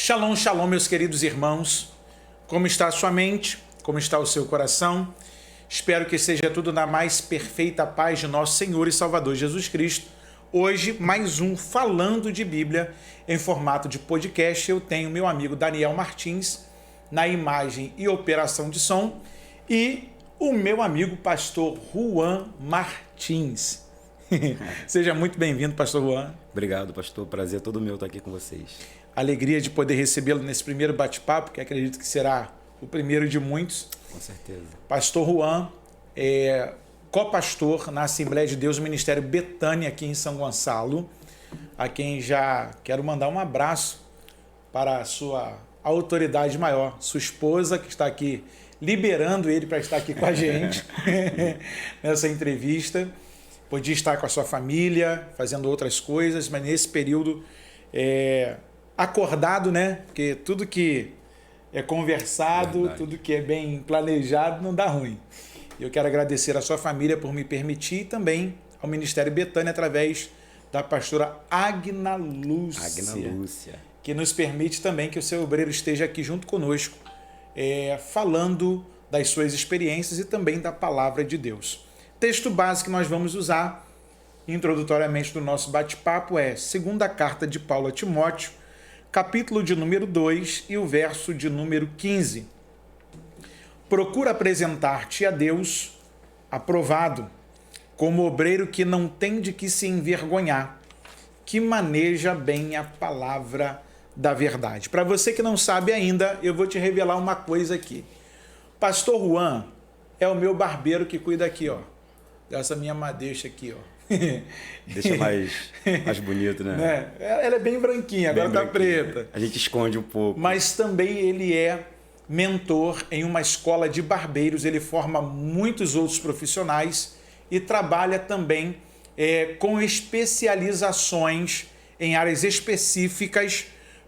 Shalom, shalom, meus queridos irmãos. Como está a sua mente? Como está o seu coração? Espero que seja tudo na mais perfeita paz de nosso Senhor e Salvador Jesus Cristo. Hoje, mais um Falando de Bíblia em formato de podcast. Eu tenho meu amigo Daniel Martins na imagem e operação de som e o meu amigo pastor Juan Martins. Seja muito bem-vindo, pastor Juan. Obrigado, pastor. Prazer todo meu estar aqui com vocês. Alegria de poder recebê-lo nesse primeiro bate-papo, que acredito que será o primeiro de muitos. Com certeza. Pastor Juan é co-pastor na Assembleia de Deus, Ministério Betânia, aqui em São Gonçalo, a quem já quero mandar um abraço para a sua autoridade maior, sua esposa, que está aqui liberando ele para estar aqui com a gente nessa entrevista. Podia estar com a sua família, fazendo outras coisas, mas nesse período acordado, né? Porque tudo que é conversado, verdade, tudo que é bem planejado não dá ruim. Eu quero agradecer a sua família por me permitir e também ao Ministério Betânia através da pastora Agna Lúcia, que nos permite também que o seu obreiro esteja aqui junto conosco, falando das suas experiências e também da palavra de Deus. Texto base que nós vamos usar introdutoriamente do nosso bate-papo é 2ª Carta de Paulo a Timóteo, capítulo de número 2 e o verso de número 15. Procura apresentar-te a Deus aprovado, como obreiro que não tem de que se envergonhar, que maneja bem a palavra da verdade. Para você que não sabe ainda, eu vou te revelar uma coisa aqui. Pastor Juan é o meu barbeiro que cuida aqui, ó, dessa minha madeixa aqui, ó. Deixa mais bonito, né? Ela é bem branquinha, agora tá preta. A gente esconde um pouco. Mas também ele é mentor em uma escola de barbeiros, ele forma muitos outros profissionais e trabalha também com especializações em áreas específicas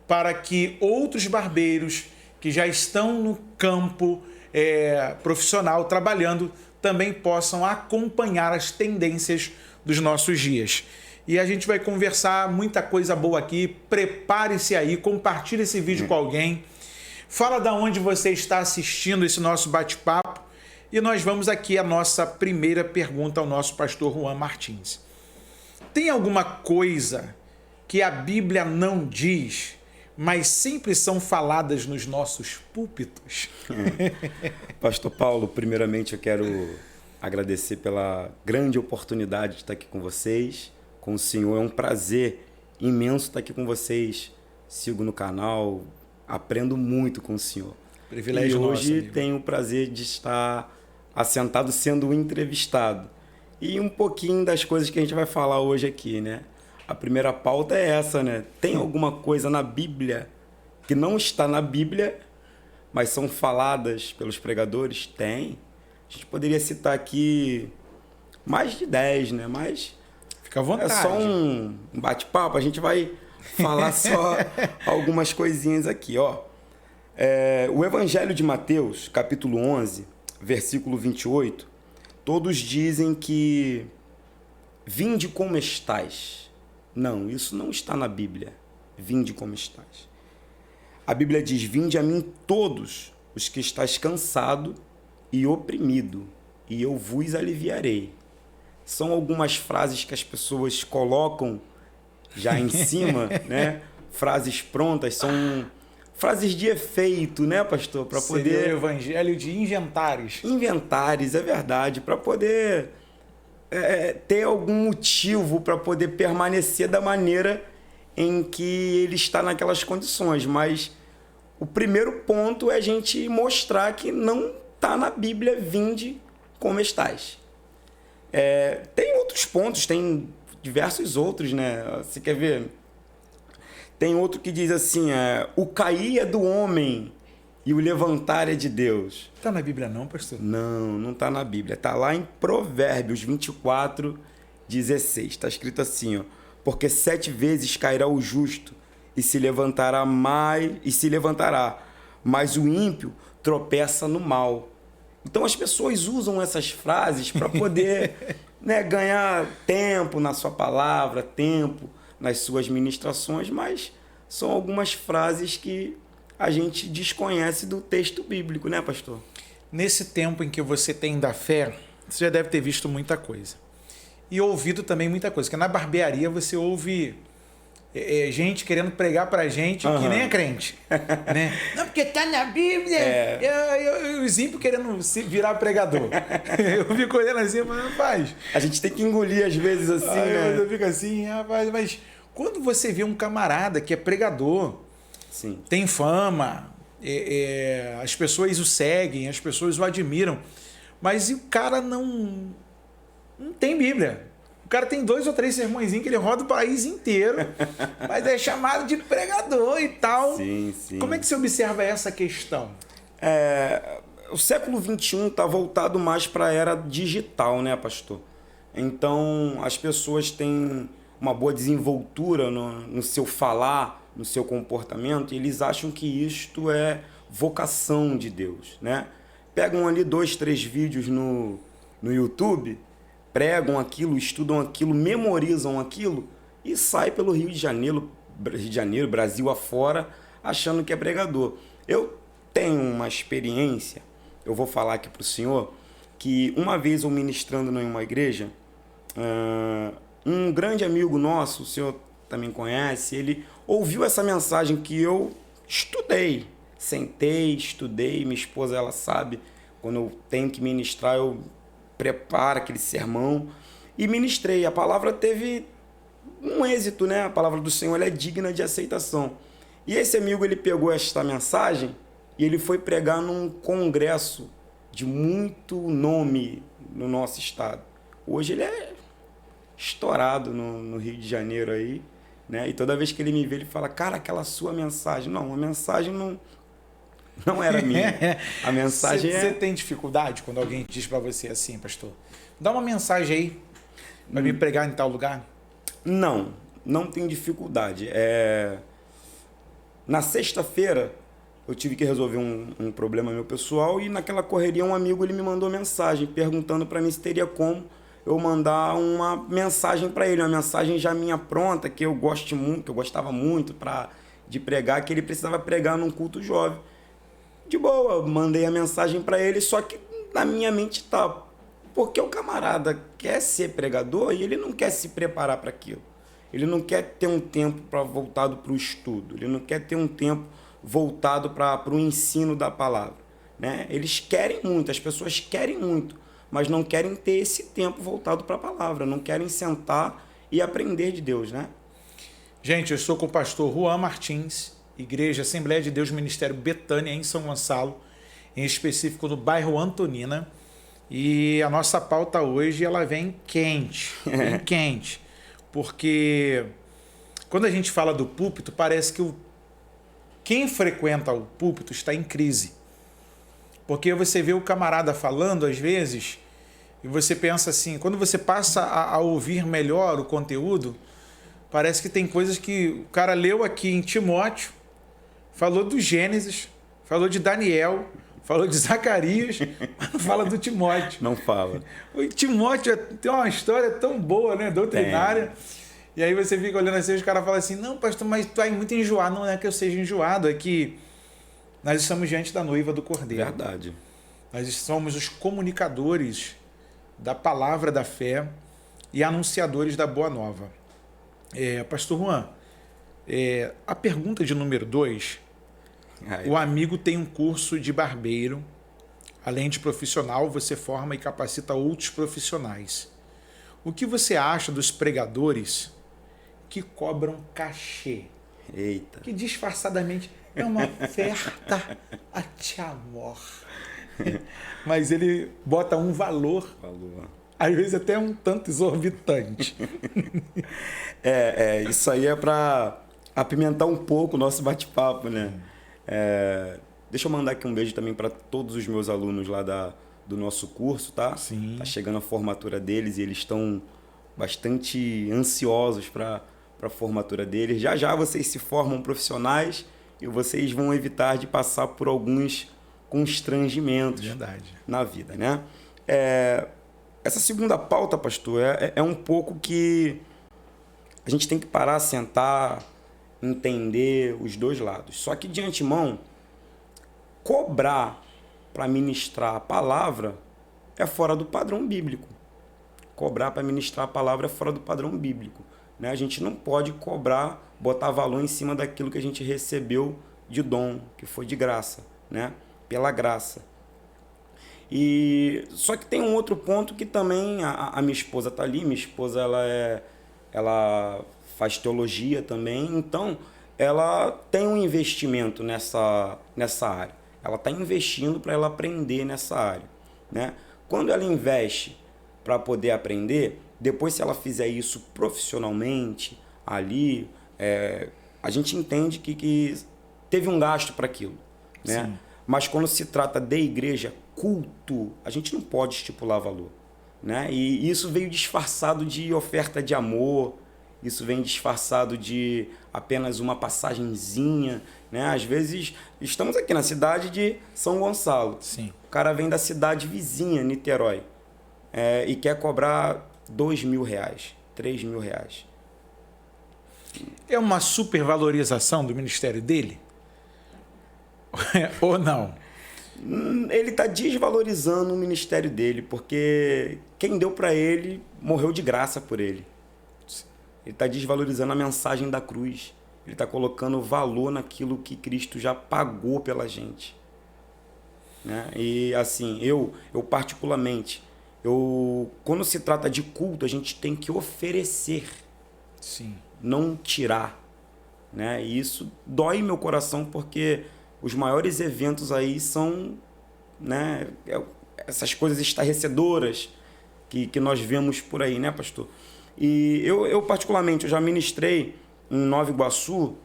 para que outros barbeiros que já estão no campo profissional trabalhando também possam acompanhar as tendências dos nossos dias. E a gente vai conversar muita coisa boa aqui. Prepare-se aí, compartilhe esse vídeo com alguém. Fala de onde você está assistindo esse nosso bate-papo. E nós vamos aqui à nossa primeira pergunta ao nosso pastor Juan Martins. Tem alguma coisa que a Bíblia não diz, mas sempre são faladas nos nossos púlpitos? Pastor Paulo, primeiramente eu quero agradecer pela grande oportunidade de estar aqui com vocês, com o senhor. É um prazer imenso estar aqui com vocês. Sigo no canal, aprendo muito com o senhor. Privilégio nosso. E hoje amigo, tenho o prazer de estar assentado sendo entrevistado. E um pouquinho das coisas que a gente vai falar hoje aqui, né? A primeira pauta é essa, né? Tem alguma coisa na Bíblia que não está na Bíblia, mas são faladas pelos pregadores? Tem. A gente poderia citar aqui mais de 10, né? Mas fica à vontade. É só um bate-papo, a gente vai falar só algumas coisinhas aqui, ó. O Evangelho de Mateus, capítulo 11, versículo 28, todos dizem que vinde como estais. Não, isso não está na Bíblia. Vinde como estais. A Bíblia diz, vinde a mim todos os que estáis cansado e oprimido, e eu vos aliviarei. São algumas frases que as pessoas colocam já em cima, né? Frases prontas, são frases de efeito, né, pastor? Para poder... o evangelho de inventares. Inventares, é verdade, para poder ter algum motivo para poder permanecer da maneira em que ele está naquelas condições. Mas o primeiro ponto é a gente mostrar que não está na Bíblia, vinde como estais. Tem outros pontos, tem diversos outros, né? Você quer ver? Tem outro que diz assim, o cair é do homem e o levantar é de Deus. Está na Bíblia não, pastor? Não, não está na Bíblia. Está lá em Provérbios 24, 16. Está escrito assim, ó, porque 7 vezes cairá o justo e se levantará, mas o ímpio tropeça no mal. Então as pessoas usam essas frases para poder ganhar tempo na sua palavra, tempo nas suas ministrações, mas são algumas frases que a gente desconhece do texto bíblico, né, pastor? Nesse tempo em que você tem da fé, você já deve ter visto muita coisa. E ouvido também muita coisa. Porque na barbearia você ouve gente querendo pregar pra gente que nem é crente. Né? Não, porque tá na Bíblia. Eu os ímpios querendo se virar pregador. Eu fico olhando assim, mas rapaz... A gente tem que engolir às vezes assim, né? Eu fico assim, rapaz, mas quando você vê um camarada que é pregador, sim, tem fama, as pessoas o seguem, as pessoas o admiram, mas o cara não tem Bíblia. O cara tem 2 ou 3 sermõezinhos que ele roda o país inteiro, mas é chamado de pregador e tal. Sim, sim. Como é que você observa essa questão? O século XXI está voltado mais para a era digital, né, pastor? Então, as pessoas têm uma boa desenvoltura no seu falar, no seu comportamento, e eles acham que isto é vocação de Deus, né? Pegam ali 2, 3 vídeos no YouTube, pregam aquilo, estudam aquilo, memorizam aquilo e sai pelo Rio de Janeiro, Brasil afora, achando que é pregador. Eu tenho uma experiência, eu vou falar aqui para o senhor, que uma vez eu ministrando em uma igreja, um grande amigo nosso, o senhor também conhece, ele ouviu essa mensagem que eu estudei, sentei, estudei, minha esposa, ela sabe, quando eu tenho que ministrar, eu preparo aquele sermão e ministrei. A palavra teve um êxito, né? A palavra do Senhor ela é digna de aceitação. E esse amigo, ele pegou esta mensagem e ele foi pregar num congresso de muito nome no nosso estado. Hoje ele é estourado no Rio de Janeiro aí, né? E toda vez que ele me vê, ele fala, cara, aquela sua mensagem. Não, a mensagem não era minha. A mensagem Você tem dificuldade quando alguém diz para você assim, pastor? Dá uma mensagem aí para me pregar em tal lugar? Não tenho dificuldade. Na sexta-feira, eu tive que resolver um problema meu pessoal e naquela correria um amigo ele me mandou mensagem perguntando para mim se teria como eu mandar uma mensagem para ele, uma mensagem já minha pronta, que eu gostava muito de pregar, que ele precisava pregar num culto jovem. De boa, mandei a mensagem para ele, só que na minha mente tá, porque o camarada quer ser pregador e ele não quer se preparar para aquilo. Ele não quer ter um tempo voltado para o estudo, ele não quer ter um tempo voltado para o ensino da palavra, né? Eles querem muito, as pessoas querem muito, mas não querem ter esse tempo voltado para a palavra, não querem sentar e aprender de Deus, né? Gente, eu estou com o pastor Juan Martins, Igreja Assembleia de Deus Ministério Betânia, em São Gonçalo, em específico no bairro Antonina. E a nossa pauta hoje ela vem quente, porque quando a gente fala do púlpito, parece que quem frequenta o púlpito está em crise. Porque você vê o camarada falando, às vezes, e você pensa assim, quando você passa a ouvir melhor o conteúdo, parece que tem coisas que o cara leu aqui em Timóteo, falou do Gênesis, falou de Daniel, falou de Zacarias, mas não fala do Timóteo. Não fala. O Timóteo tem uma história tão boa, né? Doutrinária. Tem. E aí você fica olhando assim, os caras falam assim, não, pastor, mas tu é muito enjoado. Não é que eu seja enjoado, é que nós estamos diante da noiva do Cordeiro. Verdade. Nós somos os comunicadores da palavra da fé e anunciadores da boa nova. Pastor Juan, a pergunta de número 2, o amigo tem um curso de barbeiro, além de profissional, você forma e capacita outros profissionais. O que você acha dos pregadores que cobram cachê? Eita. Que disfarçadamente é uma oferta a te amor. Mas ele bota um valor. Às vezes até um tanto exorbitante. Isso aí é para apimentar um pouco o nosso bate-papo, né? Deixa eu mandar aqui um beijo também para todos os meus alunos lá do nosso curso, tá? Sim. Tá chegando a formatura deles e eles estão bastante ansiosos para a formatura deles. Já já vocês se formam profissionais e vocês vão evitar de passar por alguns constrangimentos na vida, né? Essa segunda pauta, pastor, é um pouco que a gente tem que parar, sentar entender os dois lados. Só que de antemão, cobrar para ministrar a palavra é fora do padrão bíblico. Cobrar para ministrar a palavra é fora do padrão bíblico. Né? A gente não pode cobrar, botar valor em cima daquilo que a gente recebeu de dom, que foi de graça, né? Pela graça. E só que tem um outro ponto que também a minha esposa está ali. Minha esposa ela faz teologia também, então ela tem um investimento nessa área. Ela está investindo para ela aprender nessa área, né? Quando ela investe para poder aprender, depois se ela fizer isso profissionalmente ali, a gente entende que teve um gasto para aquilo, né? Sim. Mas quando se trata de igreja, culto, a gente não pode estipular valor, né? E isso veio disfarçado de oferta de amor, isso vem disfarçado de apenas uma passagenzinha, né? Às vezes, estamos aqui na cidade de São Gonçalo. Sim. O cara vem da cidade vizinha, Niterói, e quer cobrar R$2.000, R$3.000. É uma supervalorização do ministério dele? Ou não? Ele está desvalorizando o ministério dele, porque quem deu para ele morreu de graça por ele. Ele está desvalorizando a mensagem da cruz. Ele está colocando valor naquilo que Cristo já pagou pela gente. Né? E assim, eu particularmente, quando se trata de culto, a gente tem que oferecer. Sim. Não tirar. Né? E isso dói meu coração, porque os maiores eventos aí são, né, essas coisas estarrecedoras que nós vemos por aí, né, pastor? E eu particularmente, eu já ministrei em Nova Iguaçu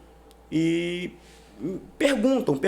e perguntam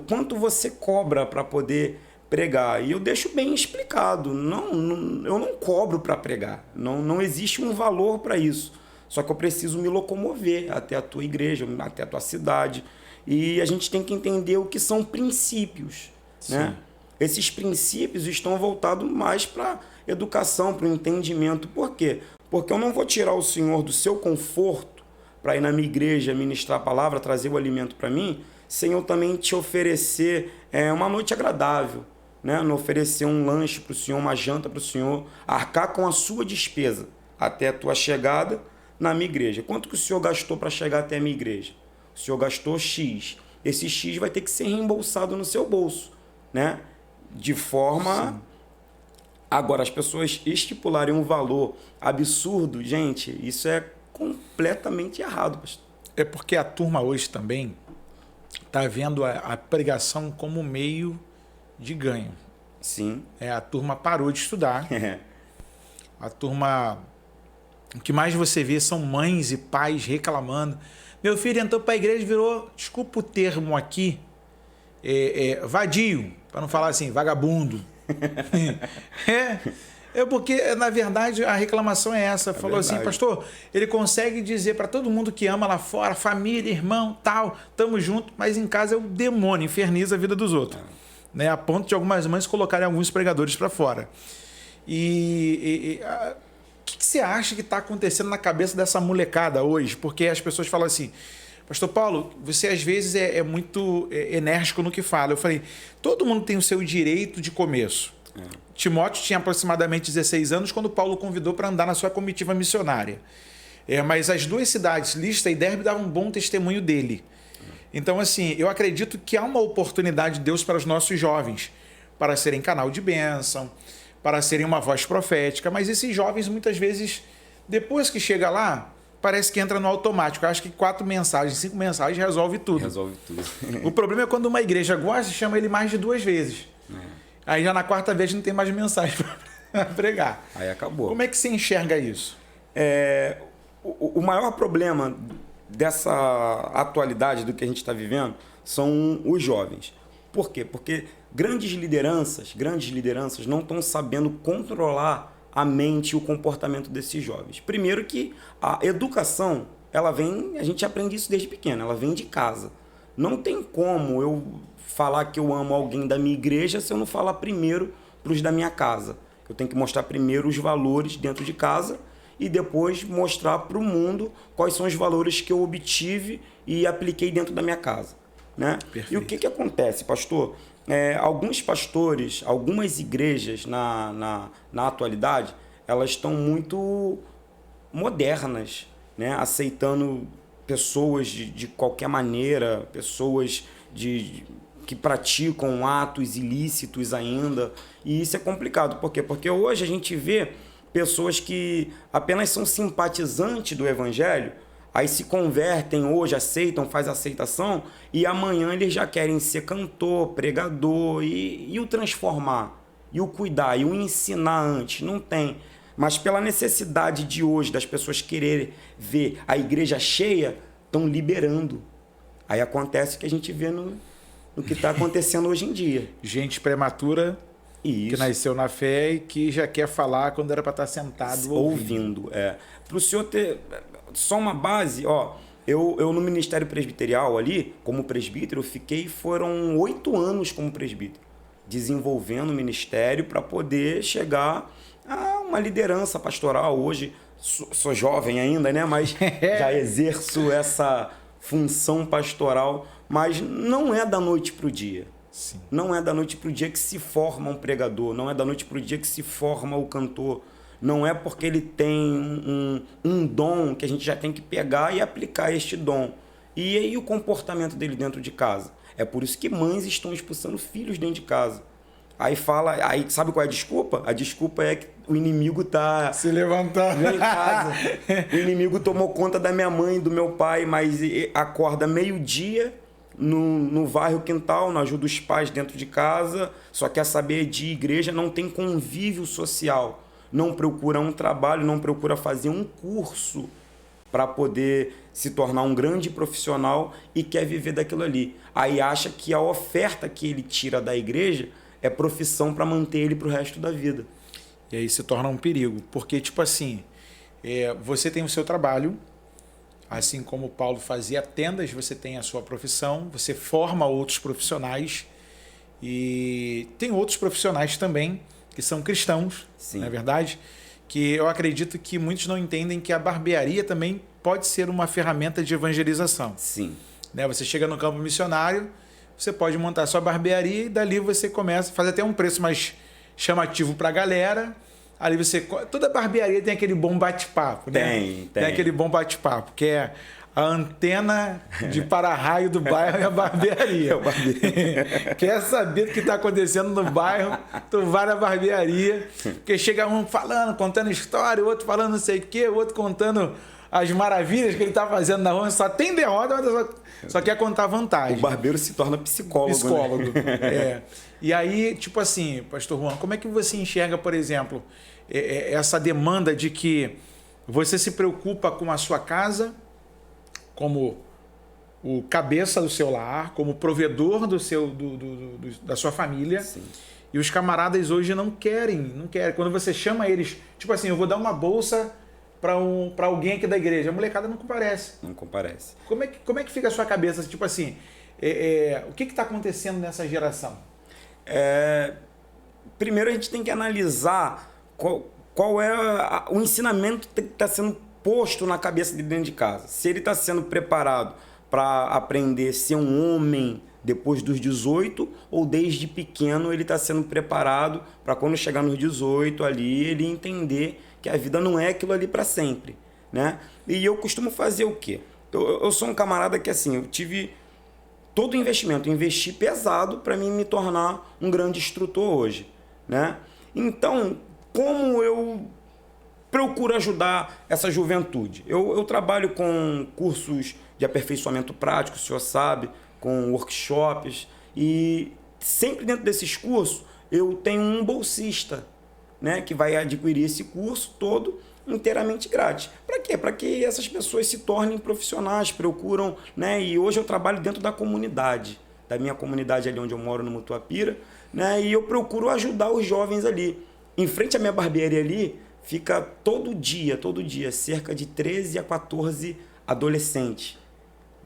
quanto você cobra para poder pregar. E eu deixo bem explicado, eu não cobro para pregar, não existe um valor para isso. Só que eu preciso me locomover até a tua igreja, até a tua cidade. E a gente tem que entender o que são princípios. Né? Esses princípios estão voltados mais para educação, para o entendimento. Por quê? Porque eu não vou tirar o Senhor do seu conforto para ir na minha igreja ministrar a palavra, trazer o alimento para mim, sem eu também te oferecer uma noite agradável, né? Não oferecer um lanche para o Senhor, uma janta para o Senhor, arcar com a sua despesa até a tua chegada na minha igreja. Quanto que o Senhor gastou para chegar até a minha igreja? O Senhor gastou X. Esse X vai ter que ser reembolsado no seu bolso, né? De forma... Sim. Agora, as pessoas estipularem um valor absurdo, gente, isso é completamente errado, pastor. É porque a turma hoje também está vendo a pregação como meio de ganho. Sim. A turma parou de estudar. A turma... O que mais você vê são mães e pais reclamando. Meu filho entrou para a igreja e virou, desculpa o termo aqui, vadio, para não falar assim, vagabundo. Porque, na verdade, a reclamação é essa. Falou verdade. Assim, pastor, ele consegue dizer para todo mundo que ama lá fora, família, irmão, tal, tamo junto, mas em casa é o demônio, inferniza a vida dos outros. Né? A ponto de algumas mães colocarem alguns pregadores para fora. O que você acha que está acontecendo na cabeça dessa molecada hoje? Porque as pessoas falam assim, pastor Paulo, você às vezes é muito enérgico no que fala. Eu falei, todo mundo tem o seu direito de começo. Timóteo tinha aproximadamente 16 anos quando Paulo o convidou para andar na sua comitiva missionária. Mas as duas cidades, Listra e Derbe, davam um bom testemunho dele. Então, assim, eu acredito que há uma oportunidade de Deus para os nossos jovens, para serem canal de bênção, para serem uma voz profética, mas esses jovens, muitas vezes, depois que chega lá, parece que entra no automático. Eu acho que 4 mensagens, 5 mensagens resolve tudo. Resolve tudo. O problema é quando uma igreja gosta e chama ele mais de 2 vezes. Aí já na 4ª vez não tem mais mensagem para pregar. Aí acabou. Como é que você enxerga isso? O maior problema dessa atualidade do que a gente está vivendo são os jovens. Por quê? Porque grandes lideranças não estão sabendo controlar a mente e o comportamento desses jovens. Primeiro que a educação, ela vem, a gente aprende isso desde pequeno, ela vem de casa. Não tem como eu falar que eu amo alguém da minha igreja se eu não falar primeiro para os da minha casa. Eu tenho que mostrar primeiro os valores dentro de casa e depois mostrar para o mundo quais são os valores que eu obtive e apliquei dentro da minha casa, né? E o que acontece, pastor? Alguns pastores, algumas igrejas na atualidade, elas estão muito modernas, né? Aceitando pessoas de qualquer maneira, pessoas que praticam atos ilícitos ainda. E isso é complicado. Por quê? Porque hoje a gente vê pessoas que apenas são simpatizantes do evangelho, aí se convertem hoje, aceitam, faz aceitação, e amanhã eles já querem ser cantor, pregador, e o transformar, e o cuidar, e o ensinar antes. Não tem. Mas pela necessidade de hoje, das pessoas quererem ver a igreja cheia, estão liberando. Aí acontece o que a gente vê no que está acontecendo hoje em dia. Gente prematura, que nasceu na fé e que já quer falar quando era para estar sentado ouvindo. Para o senhor ter só uma base, eu no Ministério Presbiterial ali, como presbítero, foram 8 anos como presbítero, desenvolvendo o ministério para poder chegar a uma liderança pastoral. Hoje sou jovem ainda, né? Mas já exerço essa função pastoral, mas não é da noite para o dia. Sim. Não é da noite para o dia que se forma um pregador, não é da noite para o dia que se forma o cantor. Não é porque ele tem um dom que a gente já tem que pegar e aplicar este dom. E aí o comportamento dele dentro de casa. É por isso que mães estão expulsando filhos dentro de casa. Aí sabe qual é a desculpa? A desculpa é que o inimigo tá se levantando em casa. O inimigo tomou conta da minha mãe, do meu pai, mas acorda meio-dia no varre o quintal, não ajuda os pais dentro de casa, só quer saber de igreja, não tem convívio social, não procura um trabalho, não procura fazer um curso para poder se tornar um grande profissional e quer viver daquilo ali. Aí acha que a oferta que ele tira da igreja é profissão para manter ele para o resto da vida. E aí se torna um perigo, porque tipo assim, você tem o seu trabalho, assim como Paulo fazia tendas, você tem a sua profissão, você forma outros profissionais e tem outros profissionais também que são cristãos, Sim. Não é verdade? Que eu acredito que muitos não entendem que a barbearia também pode ser uma ferramenta de evangelização. Sim. Né? Você chega no campo missionário, você pode montar sua barbearia e dali você começa a fazer até um preço mais chamativo para a galera. Ali toda barbearia tem aquele bom bate-papo, né? Tem aquele bom bate-papo, que é a antena de para-raio do bairro e a barbearia. Quer saber o que está acontecendo no bairro, tu vai na barbearia, porque chega um falando, contando história, o outro falando não sei o quê, o outro contando as maravilhas que ele está fazendo na rua, só tem derrota, mas só quer contar vantagem. O barbeiro se torna psicólogo. Né? E aí, tipo assim, pastor Juan, como é que você enxerga, por exemplo, essa demanda de que você se preocupa com a sua casa como o cabeça do seu lar, como provedor da sua família. Sim. E os camaradas hoje não querem. Quando você chama eles, tipo assim, eu vou dar uma bolsa para alguém aqui da igreja, a molecada não comparece. Não comparece. Como é que fica a sua cabeça? Tipo assim, o que está acontecendo nessa geração? Primeiro a gente tem que analisar qual é o ensinamento que está sendo posto na cabeça de dentro de casa. Se ele está sendo preparado para aprender a ser um homem depois dos 18 ou desde pequeno ele está sendo preparado para quando chegar nos 18 ali ele entender que a vida não é aquilo ali para sempre, né? E eu costumo fazer o quê? Eu sou um camarada que assim, eu tive todo o investimento, eu investi pesado para mim me tornar um grande instrutor hoje, né? Então, como eu procuro ajudar essa juventude? Eu trabalho com cursos de aperfeiçoamento prático, o senhor sabe, com workshops, e sempre dentro desses cursos eu tenho um bolsista, né, que vai adquirir esse curso todo inteiramente grátis. Para quê? Para que essas pessoas se tornem profissionais, procuram, né? E hoje eu trabalho dentro da comunidade, da minha comunidade ali onde eu moro, no Mutuapira, né? E eu procuro ajudar os jovens ali. Em frente à minha barbearia ali, fica todo dia, cerca de 13 a 14 adolescentes,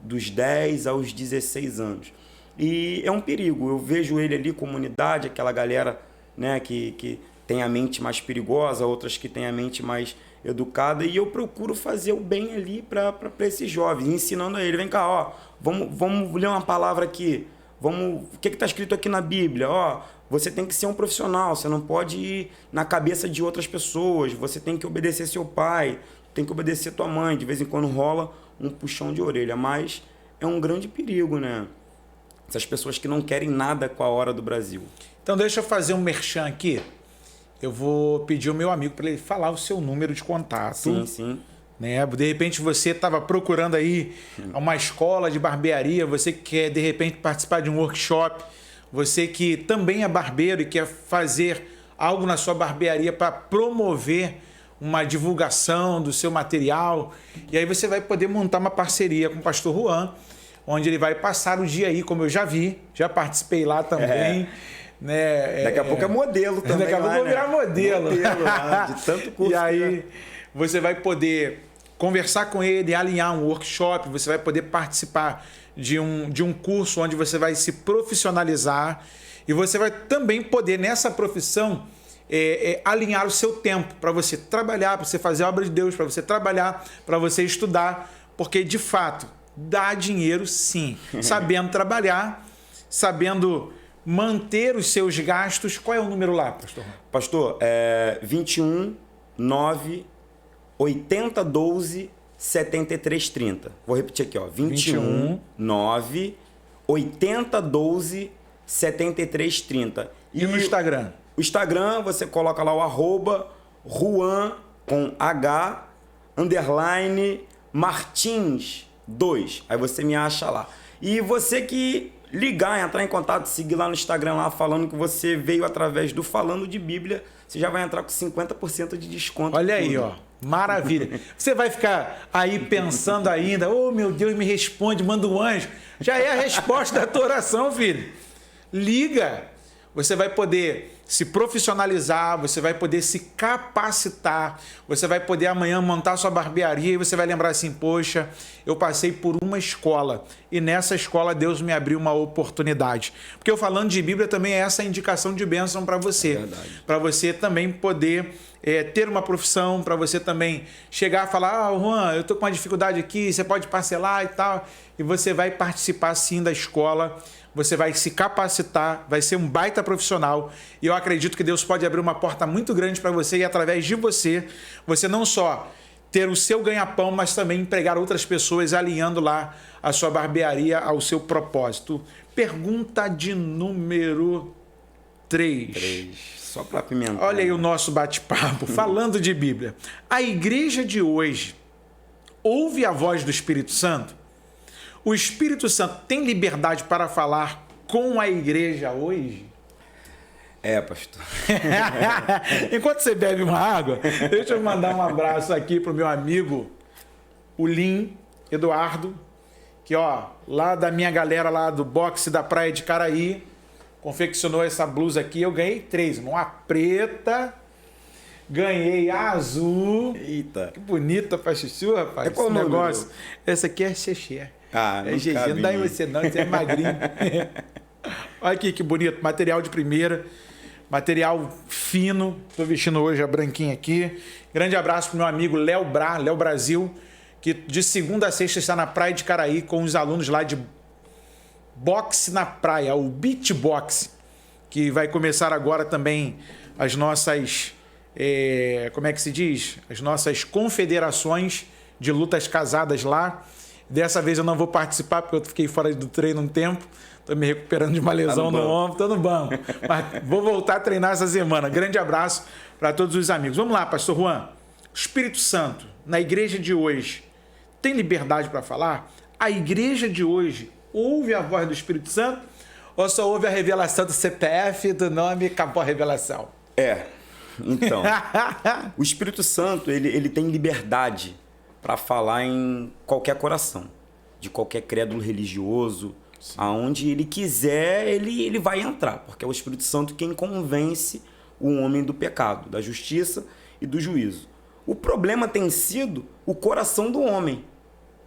dos 10 aos 16 anos. E é um perigo, eu vejo ele ali, comunidade, aquela galera, né, que têm a mente mais perigosa, outras que têm a mente mais educada, e eu procuro fazer o bem ali para esses jovens, ensinando a ele, vem cá, ó, vamos ler uma palavra aqui, o que está escrito aqui na Bíblia, ó, você tem que ser um profissional, você não pode ir na cabeça de outras pessoas, você tem que obedecer seu pai, tem que obedecer tua mãe, de vez em quando rola um puxão de orelha, mas é um grande perigo, né? Essas pessoas que não querem nada com a hora do Brasil. Então deixa eu fazer um merchan aqui. Eu vou pedir ao meu amigo para ele falar o seu número de contato. Sim. Né? De repente você estava procurando aí uma escola de barbearia, você que quer de repente participar de um workshop, você que também é barbeiro e quer fazer algo na sua barbearia para promover uma divulgação do seu material, e aí você vai poder montar uma parceria com o pastor Juan, onde ele vai passar o dia aí, como eu já vi, já participei lá também. Né? Daqui a pouco é modelo também. Daqui a pouco eu vou virar modelo lá, de tanto curso. E aí você vai poder conversar com ele, alinhar um workshop, você vai poder participar de um curso onde você vai se profissionalizar e você vai também poder, nessa profissão, alinhar o seu tempo para você trabalhar, para você fazer a obra de Deus, para você trabalhar, para você estudar, porque de fato dá dinheiro sim, sabendo trabalhar, sabendo manter os seus gastos. Qual é o número lá, pastor? Pastor, 21 9 80 12 73 30. Vou repetir aqui, ó. 21 9 80 12 73 30. E no Instagram? O Instagram, você coloca lá o @Juan com H _ Martins 2. Aí você me acha lá. E você que ligar, entrar em contato, seguir lá no Instagram lá falando que você veio através do Falando de Bíblia, você já vai entrar com 50% de desconto. Olha aí, ó. Maravilha. Você vai ficar aí pensando ainda, oh meu Deus, me responde, manda um anjo. Já é a resposta da tua oração, filho. Liga. Você vai poder se profissionalizar, você vai poder se capacitar, você vai poder amanhã montar sua barbearia e você vai lembrar assim, poxa, eu passei por uma escola e nessa escola Deus me abriu uma oportunidade. Porque eu falando de Bíblia também é essa indicação de bênção para você. Para você também poder ter uma profissão, para você também chegar a falar, Juan, eu estou com uma dificuldade aqui, você pode parcelar e tal, e você vai participar sim da escola. Você vai se capacitar, vai ser um baita profissional e eu acredito que Deus pode abrir uma porta muito grande para você e através de você não só ter o seu ganha-pão, mas também empregar outras pessoas alinhando lá a sua barbearia ao seu propósito. Pergunta de número 3. Só para apimentar. Olha aí o nosso bate-papo, falando de Bíblia. A igreja de hoje ouve a voz do Espírito Santo? O Espírito Santo tem liberdade para falar com a igreja hoje? Pastor. Enquanto você bebe uma água, deixa eu mandar um abraço aqui para o meu amigo, o Lim Eduardo, que lá da minha galera lá do boxe da Praia de Caraí, confeccionou essa blusa aqui. Eu ganhei 3, uma preta, ganhei a azul. Eita. Que bonita pra chuchu, rapaz. Qual esse número? negócio. Essa aqui é xexé. Não GG, não dá em você não, você é magrinho. Olha aqui que bonito, material de primeira, material fino. Estou vestindo hoje a branquinha aqui. Grande abraço pro meu amigo Léo Brasil, que de segunda a sexta está na Praia de Caraí com os alunos lá de boxe na praia, o beach boxe, que vai começar agora também as nossas, como é que se diz? As nossas confederações de lutas casadas lá. Dessa vez eu não vou participar porque eu fiquei fora do treino um tempo. Estou me recuperando de uma lesão no ombro, estou no banco. Mas vou voltar a treinar essa semana. Grande abraço para todos os amigos. Vamos lá, pastor Juan. Espírito Santo, na igreja de hoje, tem liberdade para falar? A igreja de hoje ouve a voz do Espírito Santo ou só ouve a revelação do CPF, do nome e acabou a revelação? Então, o Espírito Santo, ele tem liberdade para falar em qualquer coração, de qualquer crédulo religioso, sim, aonde ele quiser, ele vai entrar, porque é o Espírito Santo quem convence o homem do pecado, da justiça e do juízo. O problema tem sido o coração do homem.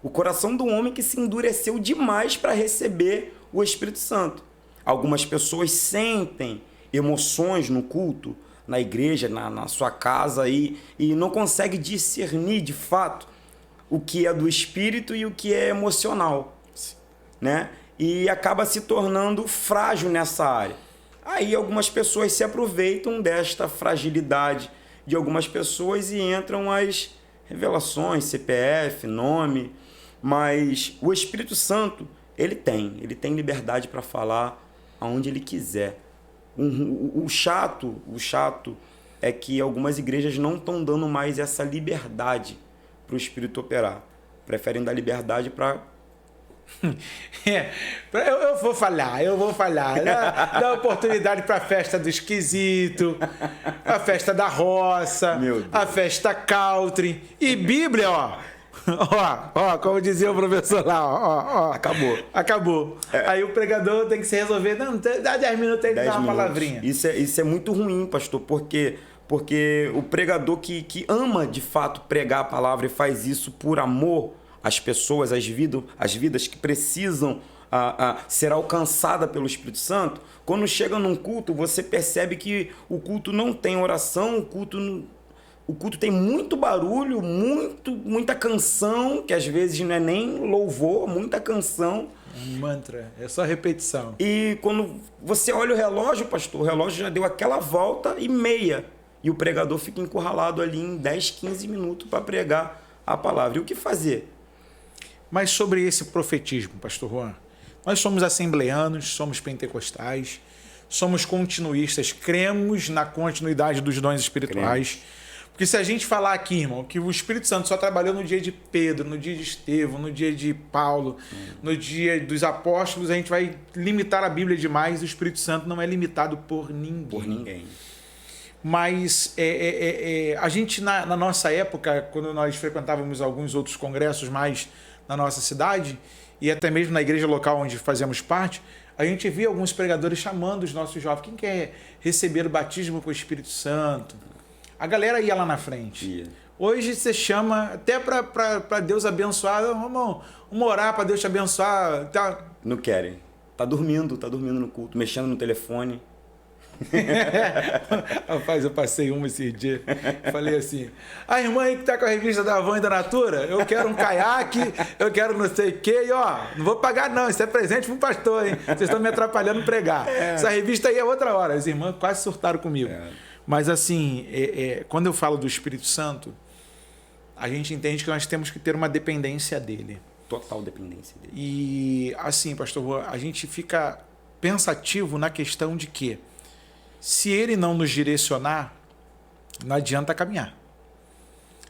O coração do homem que se endureceu demais para receber o Espírito Santo. Algumas pessoas sentem emoções no culto, na igreja, na sua casa e não consegue discernir de fato o que é do espírito e o que é emocional, né? E acaba se tornando frágil nessa área. Aí algumas pessoas se aproveitam desta fragilidade de algumas pessoas e entram as revelações, CPF, nome, mas o Espírito Santo, ele tem liberdade para falar aonde ele quiser. O chato é que algumas igrejas não estão dando mais essa liberdade para o Espírito operar. Preferem dar liberdade para... Eu vou falhar. Dá oportunidade para a festa do esquisito, a festa da roça, a festa country. E Bíblia, ó, como dizia o professor lá, ó. Acabou. Aí o pregador tem que se resolver. Não, dá 10 minutos aí de dar uma palavrinha. Isso é muito ruim, pastor, porque o pregador que ama de fato pregar a palavra e faz isso por amor às pessoas, às vidas que precisam ser alcançadas pelo Espírito Santo, quando chega num culto, você percebe que o culto não tem oração, o culto tem muito barulho, muita canção, que às vezes não é nem louvor, muita canção. Um mantra, é só repetição. E quando você olha o relógio, pastor, o relógio já deu aquela volta e meia. E o pregador fica encurralado ali em 10, 15 minutos para pregar a palavra. E o que fazer? Mas sobre esse profetismo, pastor Juan, nós somos assembleanos, somos pentecostais, somos continuistas, cremos na continuidade dos dons espirituais. Porque se a gente falar aqui, irmão, que o Espírito Santo só trabalhou no dia de Pedro, no dia de Estevão, no dia de Paulo, no dia dos apóstolos, a gente vai limitar a Bíblia demais. O Espírito Santo não é limitado por ninguém. Mas a gente, na nossa época, quando nós frequentávamos alguns outros congressos mais na nossa cidade, e até mesmo na igreja local onde fazemos parte, a gente via alguns pregadores chamando os nossos jovens. Quem quer receber o batismo com o Espírito Santo? A galera ia lá na frente. Hoje você chama até para Deus abençoar. Vamos orar para Deus te abençoar. Tá. Não querem. Tá dormindo no culto, mexendo no telefone. Rapaz, eu passei esse dia. Falei assim: a irmã aí que tá com a revista da Avon e da Natura, eu quero um caiaque, eu quero não sei o quê, e não vou pagar não, isso é presente pro pastor, hein? Vocês estão me atrapalhando pregar. Essa revista aí é outra hora. As irmãs quase surtaram comigo. Mas assim, quando eu falo do Espírito Santo, a gente entende que nós temos que ter uma dependência dele. Total dependência dele. E assim, pastor, a gente fica pensativo na questão de que se ele não nos direcionar, não adianta caminhar.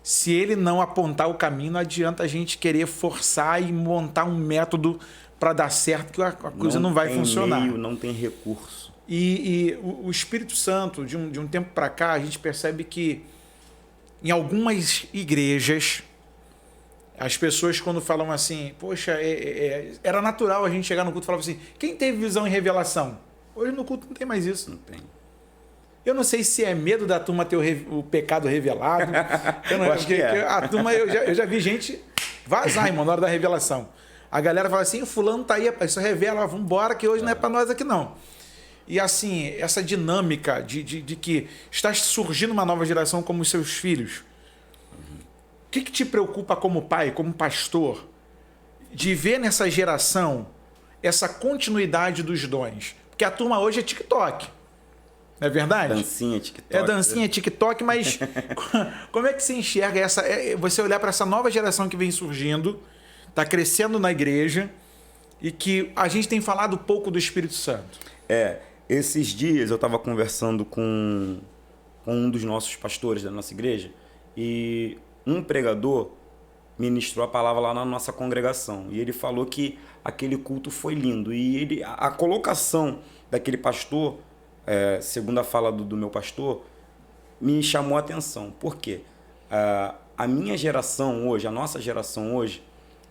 Se ele não apontar o caminho, não adianta a gente querer forçar e montar um método para dar certo, que a coisa não vai funcionar. Não tem recurso. E o Espírito Santo, de um tempo para cá, a gente percebe que em algumas igrejas, as pessoas quando falam assim, poxa, era natural a gente chegar no culto e falar assim, quem teve visão e revelação? Hoje no culto não tem mais isso. Não tem. Eu não sei se é medo da turma ter o pecado revelado. A turma, eu já vi gente vazar, irmão, na hora da revelação. A galera fala assim, o fulano tá aí, isso revela, vamos embora que hoje não é para nós aqui não. E assim, essa dinâmica de que está surgindo uma nova geração como os seus filhos. O que te preocupa como pai, como pastor, de ver nessa geração essa continuidade dos dons? Porque a turma hoje é TikTok. Não é verdade? Dancinha, TikTok. É dancinha, TikTok, mas como é que você enxerga essa? Você olhar para essa nova geração que vem surgindo, está crescendo na igreja e que a gente tem falado pouco do Espírito Santo. Esses dias eu estava conversando com um dos nossos pastores da nossa igreja e um pregador ministrou a palavra lá na nossa congregação e ele falou que aquele culto foi lindo e a colocação daquele pastor, segundo a fala do meu pastor, me chamou a atenção. Por quê? A minha geração hoje, a nossa geração hoje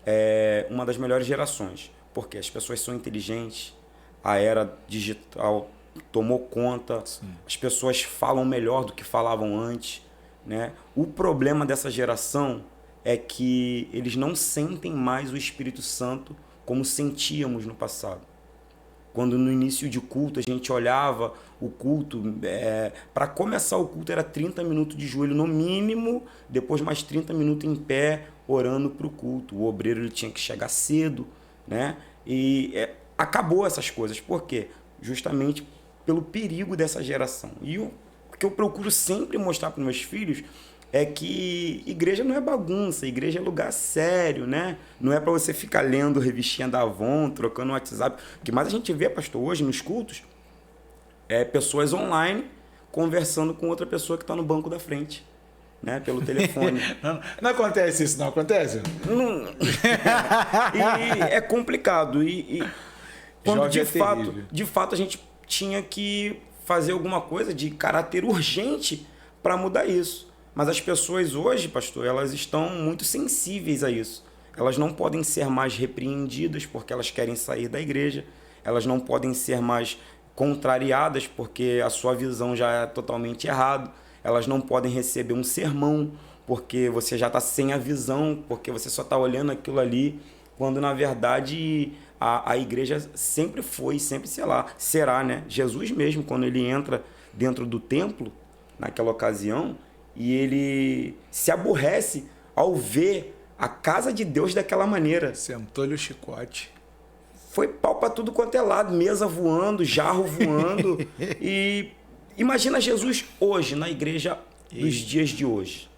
é uma das melhores gerações, porque as pessoas são inteligentes, a era digital tomou conta, sim, as pessoas falam melhor do que falavam antes, né? O problema dessa geração é que eles não sentem mais o Espírito Santo como sentíamos no passado. Quando no início de culto a gente olhava o culto, para começar o culto era 30 minutos de joelho no mínimo, depois mais 30 minutos em pé, orando para o culto. O obreiro ele tinha que chegar cedo, né? E acabou essas coisas. Por quê? Justamente pelo perigo dessa geração. E o que eu procuro sempre mostrar para os meus filhos é que igreja não é bagunça, igreja é lugar sério, né? Não é para você ficar lendo revistinha da Avon, trocando WhatsApp. O que mais a gente vê, pastor, hoje nos cultos, é pessoas online conversando com outra pessoa que está no banco da frente, né? Pelo telefone. Não acontece isso, não acontece? Não. E é complicado. Quando de fato a gente tinha que fazer alguma coisa de caráter urgente para mudar isso. Mas as pessoas hoje, pastor, elas estão muito sensíveis a isso. Elas não podem ser mais repreendidas porque elas querem sair da igreja. Elas não podem ser mais contrariadas porque a sua visão já é totalmente errada. Elas não podem receber um sermão porque você já está sem a visão, porque você só está olhando aquilo ali, quando na verdade a igreja sempre foi, sempre será, né? Jesus mesmo, quando ele entra dentro do templo, naquela ocasião, e ele se aborrece ao ver a casa de Deus daquela maneira. Sentou-lhe o chicote. Foi pau para tudo quanto é lado, mesa voando, jarro voando. E imagina Jesus hoje, na igreja dos dias de hoje.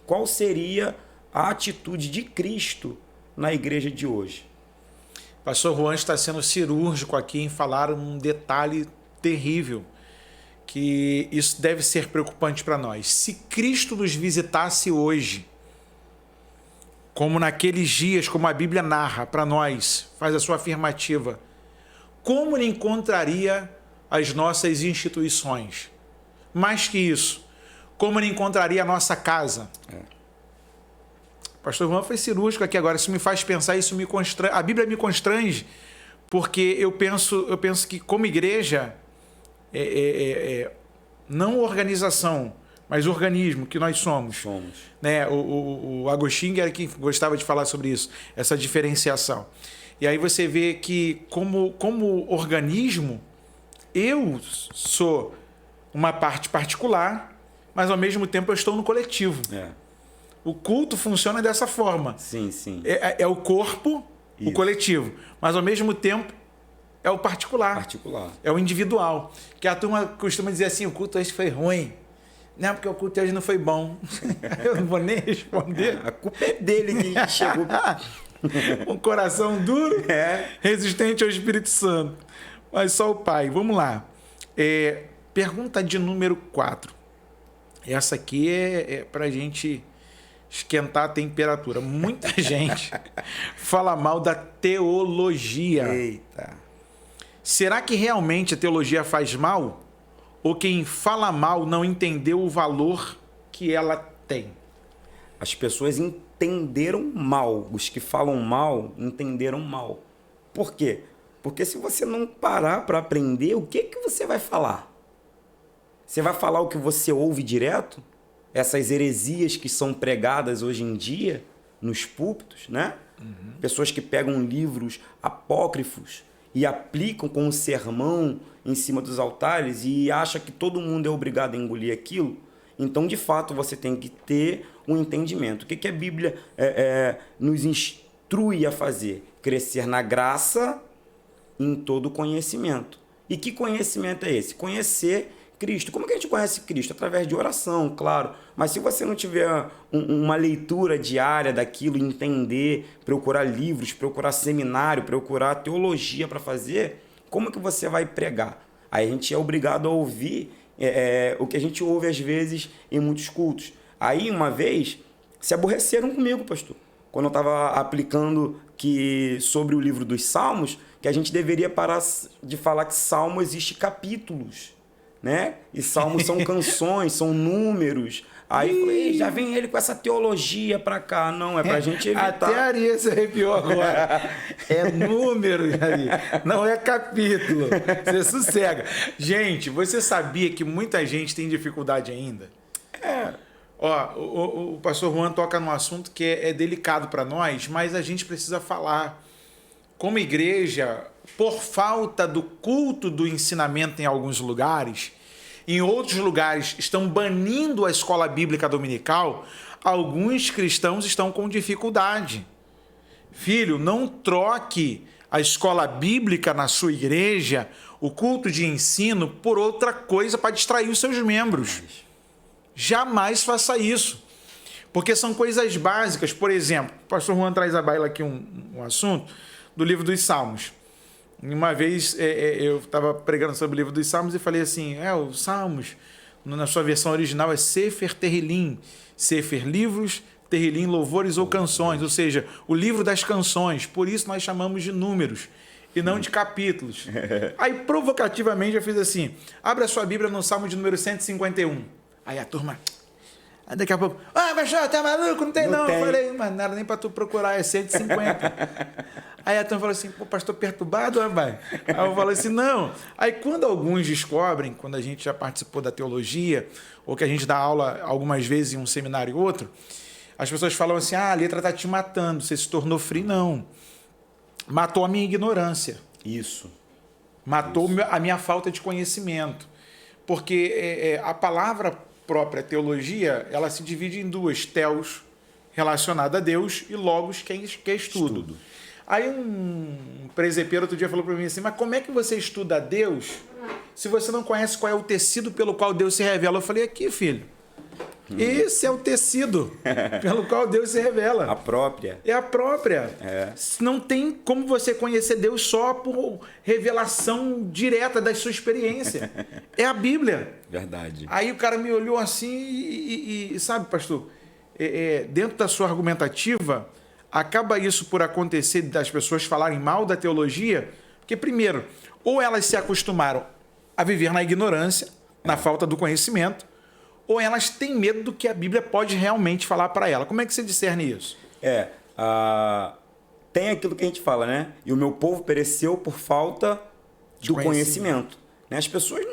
Qual seria a atitude de Cristo na igreja de hoje? Pastor Juan está sendo cirúrgico aqui em falar um detalhe terrível, que isso deve ser preocupante para nós. Se Cristo nos visitasse hoje, como naqueles dias, como a Bíblia narra para nós, faz a sua afirmativa, como ele encontraria as nossas instituições? Mais que isso, como ele encontraria a nossa casa? Pastor Juan foi cirúrgico aqui agora, isso me faz pensar, isso me constrange. A Bíblia me constrange, porque eu penso que como igreja, não organização, mas organismo que nós somos. Né? O Agostinho era quem gostava de falar sobre isso, essa diferenciação. E aí você vê que como organismo, eu sou uma parte particular, mas ao mesmo tempo eu estou no coletivo. O culto funciona dessa forma. Sim, sim. É o corpo, isso. O coletivo, mas ao mesmo tempo é o particular. É o individual. Que a turma costuma dizer assim, o culto hoje foi ruim. Não, porque o culto hoje não foi bom. Eu não vou nem responder. A culpa é dele que chegou. Um coração duro, resistente ao Espírito Santo. Mas só o Pai. Vamos lá. Pergunta de número 4. Essa aqui é para a gente esquentar a temperatura. Muita gente fala mal da teologia. Eita. Será que realmente a teologia faz mal? Ou quem fala mal não entendeu o valor que ela tem? As pessoas entenderam mal. Os que falam mal entenderam mal. Por quê? Porque se você não parar para aprender, o que você vai falar? Você vai falar o que você ouve direto? Essas heresias que são pregadas hoje em dia nos púlpitos, né? Pessoas que pegam livros apócrifos e aplicam com um sermão em cima dos altares e acham que todo mundo é obrigado a engolir aquilo. Então, de fato, você tem que ter um entendimento. O que a Bíblia nos instrui a fazer? Crescer na graça em todo conhecimento. E que conhecimento é esse? Conhecer Cristo. Como que a gente conhece Cristo? Através de oração, claro. Mas se você não tiver uma leitura diária daquilo, entender, procurar livros, procurar seminário, procurar teologia para fazer, como que você vai pregar? Aí a gente é obrigado a ouvir o que a gente ouve às vezes em muitos cultos. Aí uma vez se aborreceram comigo, pastor. Quando eu estava aplicando sobre o livro dos Salmos, que a gente deveria parar de falar que Salmo existe capítulos, né? E Salmos são canções, são números. Aí eu falei, já vem ele com essa teologia pra cá. Não, é pra gente evitar. Até a Aria se arrepiou agora. É número, Ari. Não é capítulo. Você sossega. Gente, você sabia que muita gente tem dificuldade ainda? Ó, o pastor Juan toca num assunto que é delicado para nós, mas a gente precisa falar. Como igreja, por falta do culto do ensinamento em alguns lugares, em outros lugares estão banindo a escola bíblica dominical, alguns cristãos estão com dificuldade. Filho, não troque a escola bíblica na sua igreja, o culto de ensino, por outra coisa para distrair os seus membros. Jamais faça isso. Porque são coisas básicas. Por exemplo, o pastor Juan traz à baila aqui um assunto do livro dos Salmos. Uma vez eu estava pregando sobre o livro dos Salmos e falei assim, os Salmos, na sua versão original, é Sefer Terrilim. Sefer, livros, Terrilim, louvores ou canções. Ou seja, o livro das canções. Por isso nós chamamos de números e não de capítulos. Aí, provocativamente, eu fiz assim, abre a sua Bíblia no Salmo de número 151. Aí a turma... Aí daqui a pouco, pastor, tá maluco? Não tem não. Eu falei, mas não era nem para tu procurar, é 150. Aí a turma falou assim, pastor perturbado, rapaz? Aí eu falei assim, não. Aí quando alguns descobrem, quando a gente já participou da teologia, ou que a gente dá aula algumas vezes em um seminário e outro, as pessoas falam assim, a letra tá te matando, você se tornou frio. Não. Matou a minha ignorância. Isso. Matou a minha falta de conhecimento. Porque a palavra própria teologia, ela se divide em duas, teos, relacionado a Deus, e logos, que é estudo. Aí um presepeiro outro dia falou para mim assim, mas como é que você estuda a Deus se você não conhece qual é o tecido pelo qual Deus se revela? Eu falei, aqui, filho, esse é o tecido pelo qual Deus se revela. A própria. É a própria. Não tem como você conhecer Deus só por revelação direta da sua experiência. É a Bíblia. Verdade. Aí o cara me olhou assim e sabe, pastor, dentro da sua argumentativa, acaba isso por acontecer das pessoas falarem mal da teologia, porque primeiro, ou elas se acostumaram a viver na ignorância, na falta do conhecimento, ou elas têm medo do que a Bíblia pode realmente falar para ela. Como é que você discerne isso? Tem aquilo que a gente fala, né? E o meu povo pereceu por falta do conhecimento. Né? As pessoas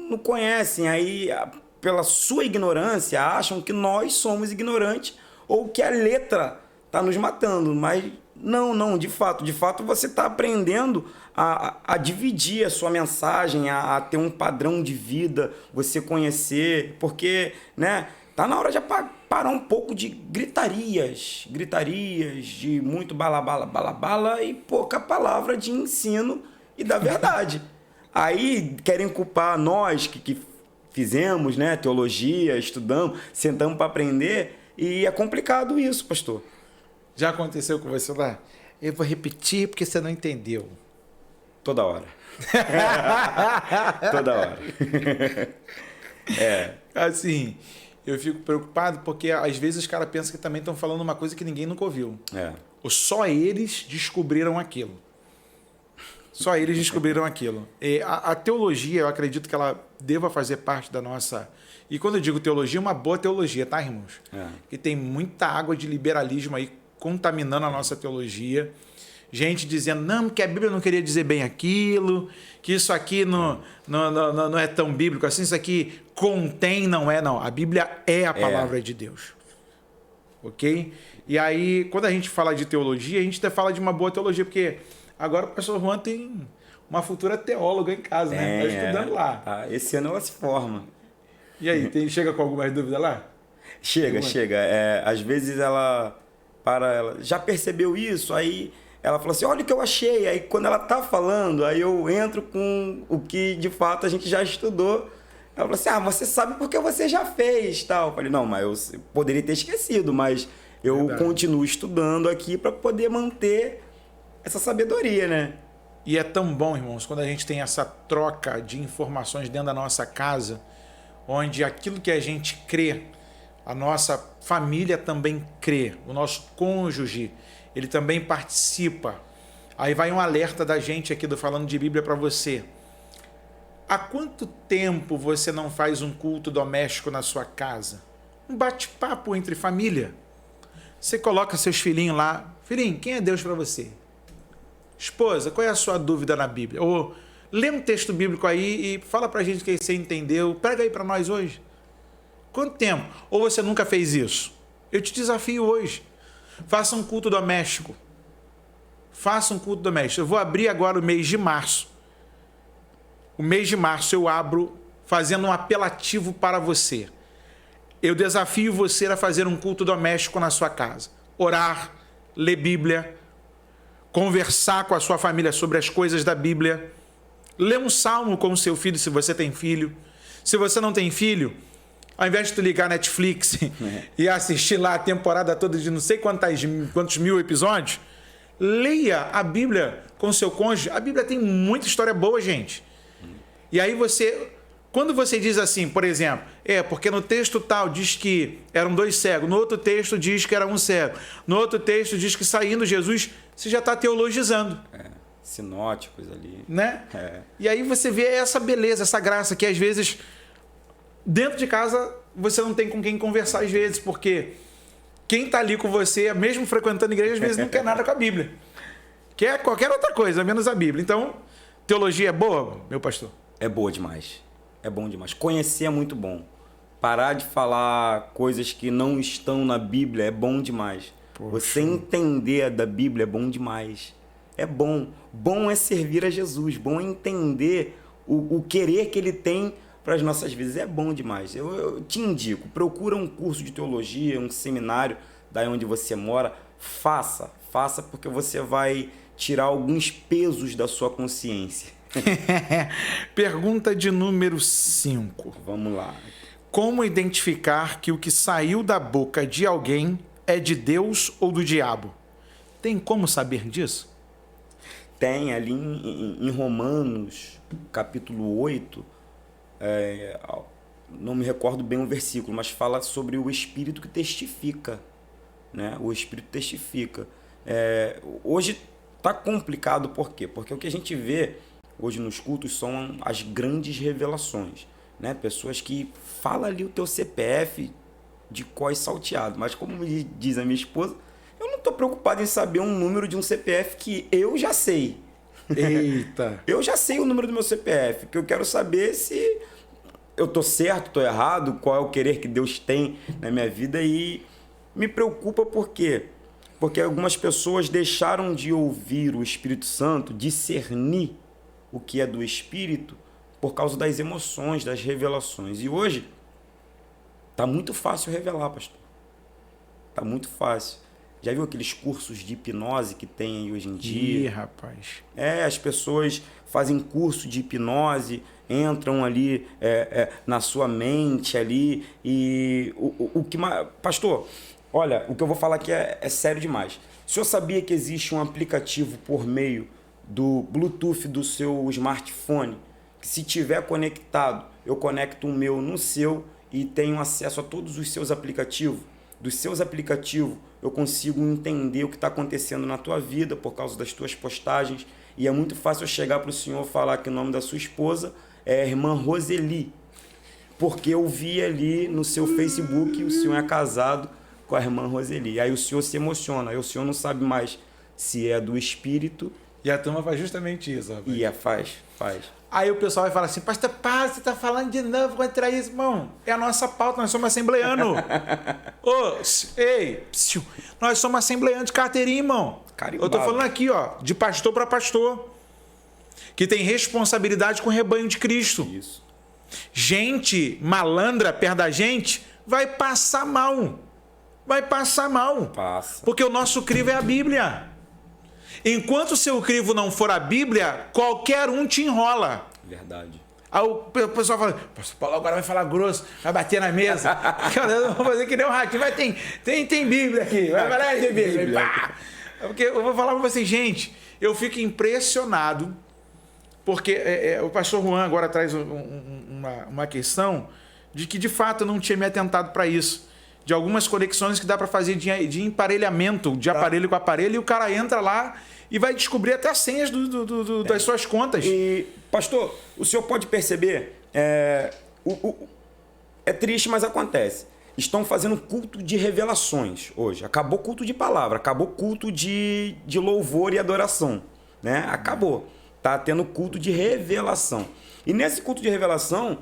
não conhecem, aí pela sua ignorância acham que nós somos ignorantes ou que a letra está nos matando, mas não, de fato você está aprendendo a dividir a sua mensagem, a ter um padrão de vida, você conhecer, porque, né, tá na hora de parar um pouco de gritarias, de muito balabala e pouca palavra de ensino e da verdade. Aí querem culpar nós que fizemos, né, teologia, estudamos, sentamos para aprender, e é complicado isso, pastor. Já aconteceu com você lá? Eu vou repetir porque você não entendeu. Toda hora. Toda hora. Assim, eu fico preocupado porque às vezes os caras pensam que também estão falando uma coisa que ninguém nunca ouviu. Ou só eles descobriram aquilo. Só eles descobriram aquilo. A teologia, eu acredito que ela deva fazer parte da nossa... E quando eu digo teologia, uma boa teologia, tá, irmãos? Que tem muita água de liberalismo aí contaminando a nossa teologia. Gente dizendo, não, que a Bíblia não queria dizer bem aquilo, que isso aqui não é tão bíblico assim, isso aqui contém, não. A Bíblia é a palavra de Deus. Ok? E aí, quando a gente fala de teologia, a gente até fala de uma boa teologia, porque agora o pastor Juan tem uma futura teóloga em casa, né? Está estudando lá. Esse ano ela se forma. E aí, chega com alguma dúvida lá? Chega. Às vezes ela já percebeu isso, aí ela falou assim, olha o que eu achei. Aí quando ela tá falando, aí eu entro com o que de fato a gente já estudou. Ela falou assim, você sabe porque você já fez, tal. Eu falei, não, mas eu poderia ter esquecido, mas eu continuo estudando aqui para poder manter essa sabedoria, né? E é tão bom, irmãos, quando a gente tem essa troca de informações dentro da nossa casa, onde aquilo que a gente crê, a nossa família também crê, o nosso cônjuge, ele também participa. Aí vai um alerta da gente aqui do Falando de Bíblia para você. Há quanto tempo você não faz um culto doméstico na sua casa? Um bate-papo entre família. Você coloca seus filhinhos lá. Filhinho, quem é Deus para você? Esposa, qual é a sua dúvida na Bíblia? Ou lê um texto bíblico aí e fala pra gente o que você entendeu. Prega aí para nós hoje. Quanto tempo? Ou você nunca fez isso? Eu te desafio hoje. Faça um culto doméstico. faça um culto doméstico. Eu vou abrir agora o mês de março. O mês de março eu abro fazendo um apelativo para você. Eu desafio você a fazer um culto doméstico na sua casa. Orar, ler Bíblia, conversar com a sua família sobre as coisas da Bíblia, ler um salmo com o seu filho, se você tem filho. Se você não tem filho, ao invés de tu ligar Netflix e assistir lá a temporada toda de não sei quantos mil episódios, leia a Bíblia com o seu cônjuge. A Bíblia tem muita história boa, gente. E aí quando você diz assim, por exemplo, porque no texto tal diz que eram 2 cegos, no outro texto diz que era um cego, no outro texto diz que saindo Jesus, você já está teologizando. Sinóticos ali. Né? E aí você vê essa beleza, essa graça que às vezes dentro de casa você não tem com quem conversar às vezes, porque quem está ali com você, mesmo frequentando a igreja, às vezes não quer nada com a Bíblia. Quer qualquer outra coisa, menos a Bíblia. Então, teologia é boa, meu pastor? É boa demais. É bom demais. Conhecer é muito bom. Parar de falar coisas que não estão na Bíblia é bom demais. Poxa. Você entender da Bíblia é bom demais. É bom. Bom é servir a Jesus. Bom é entender o querer que Ele tem para as nossas vidas. É bom demais. Eu te indico. Procura um curso de teologia, um seminário daí onde você mora. Faça porque você vai tirar alguns pesos da sua consciência. Pergunta de número 5. Vamos lá. Como identificar que o que saiu da boca de alguém é de Deus ou do diabo? Tem como saber disso? Tem ali em Romanos, capítulo 8, não me recordo bem o versículo, mas fala sobre o Espírito que testifica. Né? O Espírito testifica. Hoje está complicado, por quê? Porque o que a gente vê hoje nos cultos são as grandes revelações, né? Pessoas que falam ali o teu CPF de cós salteado, mas como me diz a minha esposa, eu não estou preocupado em saber um número de um CPF que eu já sei. Eita! Eu já sei o número do meu CPF, que eu quero saber se eu estou certo, estou errado, qual é o querer que Deus tem na minha vida, e me preocupa por quê? Porque algumas pessoas deixaram de ouvir o Espírito Santo, discernir o que é do Espírito por causa das emoções, das revelações. E hoje tá muito fácil revelar, pastor. Tá muito fácil. Já viu aqueles cursos de hipnose que tem aí hoje em dia? Ih, rapaz. As pessoas fazem curso de hipnose, entram ali na sua mente ali e o que mais... Pastor, olha, o que eu vou falar aqui é sério demais. O senhor sabia que existe um aplicativo por meio do Bluetooth do seu smartphone, que se tiver conectado, eu conecto o meu no seu e tenho acesso a todos os seus aplicativos. Dos seus aplicativos eu consigo entender o que está acontecendo na tua vida por causa das tuas postagens, e é muito fácil eu chegar para o senhor falar que o nome da sua esposa é a irmã Roseli, porque eu vi ali no seu Facebook o senhor é casado com a irmã Roseli. Aí o senhor se emociona, aí o senhor não sabe mais se é do Espírito. E a turma faz justamente isso, rapaz. E faz. Aí o pessoal vai falar assim, pastor, você tá falando de novo contra isso, irmão. É a nossa pauta, nós somos assembleanos. Nós somos assembleanos de carteirinha, irmão. Carimbado. Eu tô falando aqui, de pastor para pastor, que tem responsabilidade com o rebanho de Cristo. Isso. Gente malandra perto da gente vai passar mal. Passa. Porque o nosso crivo é a Bíblia. Enquanto o seu crivo não for a Bíblia, qualquer um te enrola. Verdade. Aí o pessoal fala, pastor Paulo agora vai falar grosso, vai bater na mesa. Eu vou fazer que nem um ratinho, vai, tem Bíblia aqui, vai falar de Bíblia. Porque eu vou falar para vocês, gente, eu fico impressionado, porque o pastor Juan agora traz uma questão de que de fato eu não tinha me atentado para isso. De algumas conexões que dá para fazer de emparelhamento, de aparelho com aparelho, e o cara entra lá e vai descobrir até as senhas das suas contas. E, pastor, o senhor pode perceber, é triste, mas acontece. Estão fazendo culto de revelações hoje. Acabou culto de palavra, acabou culto de louvor e adoração. Né? Acabou. Tá tendo culto de revelação. E nesse culto de revelação...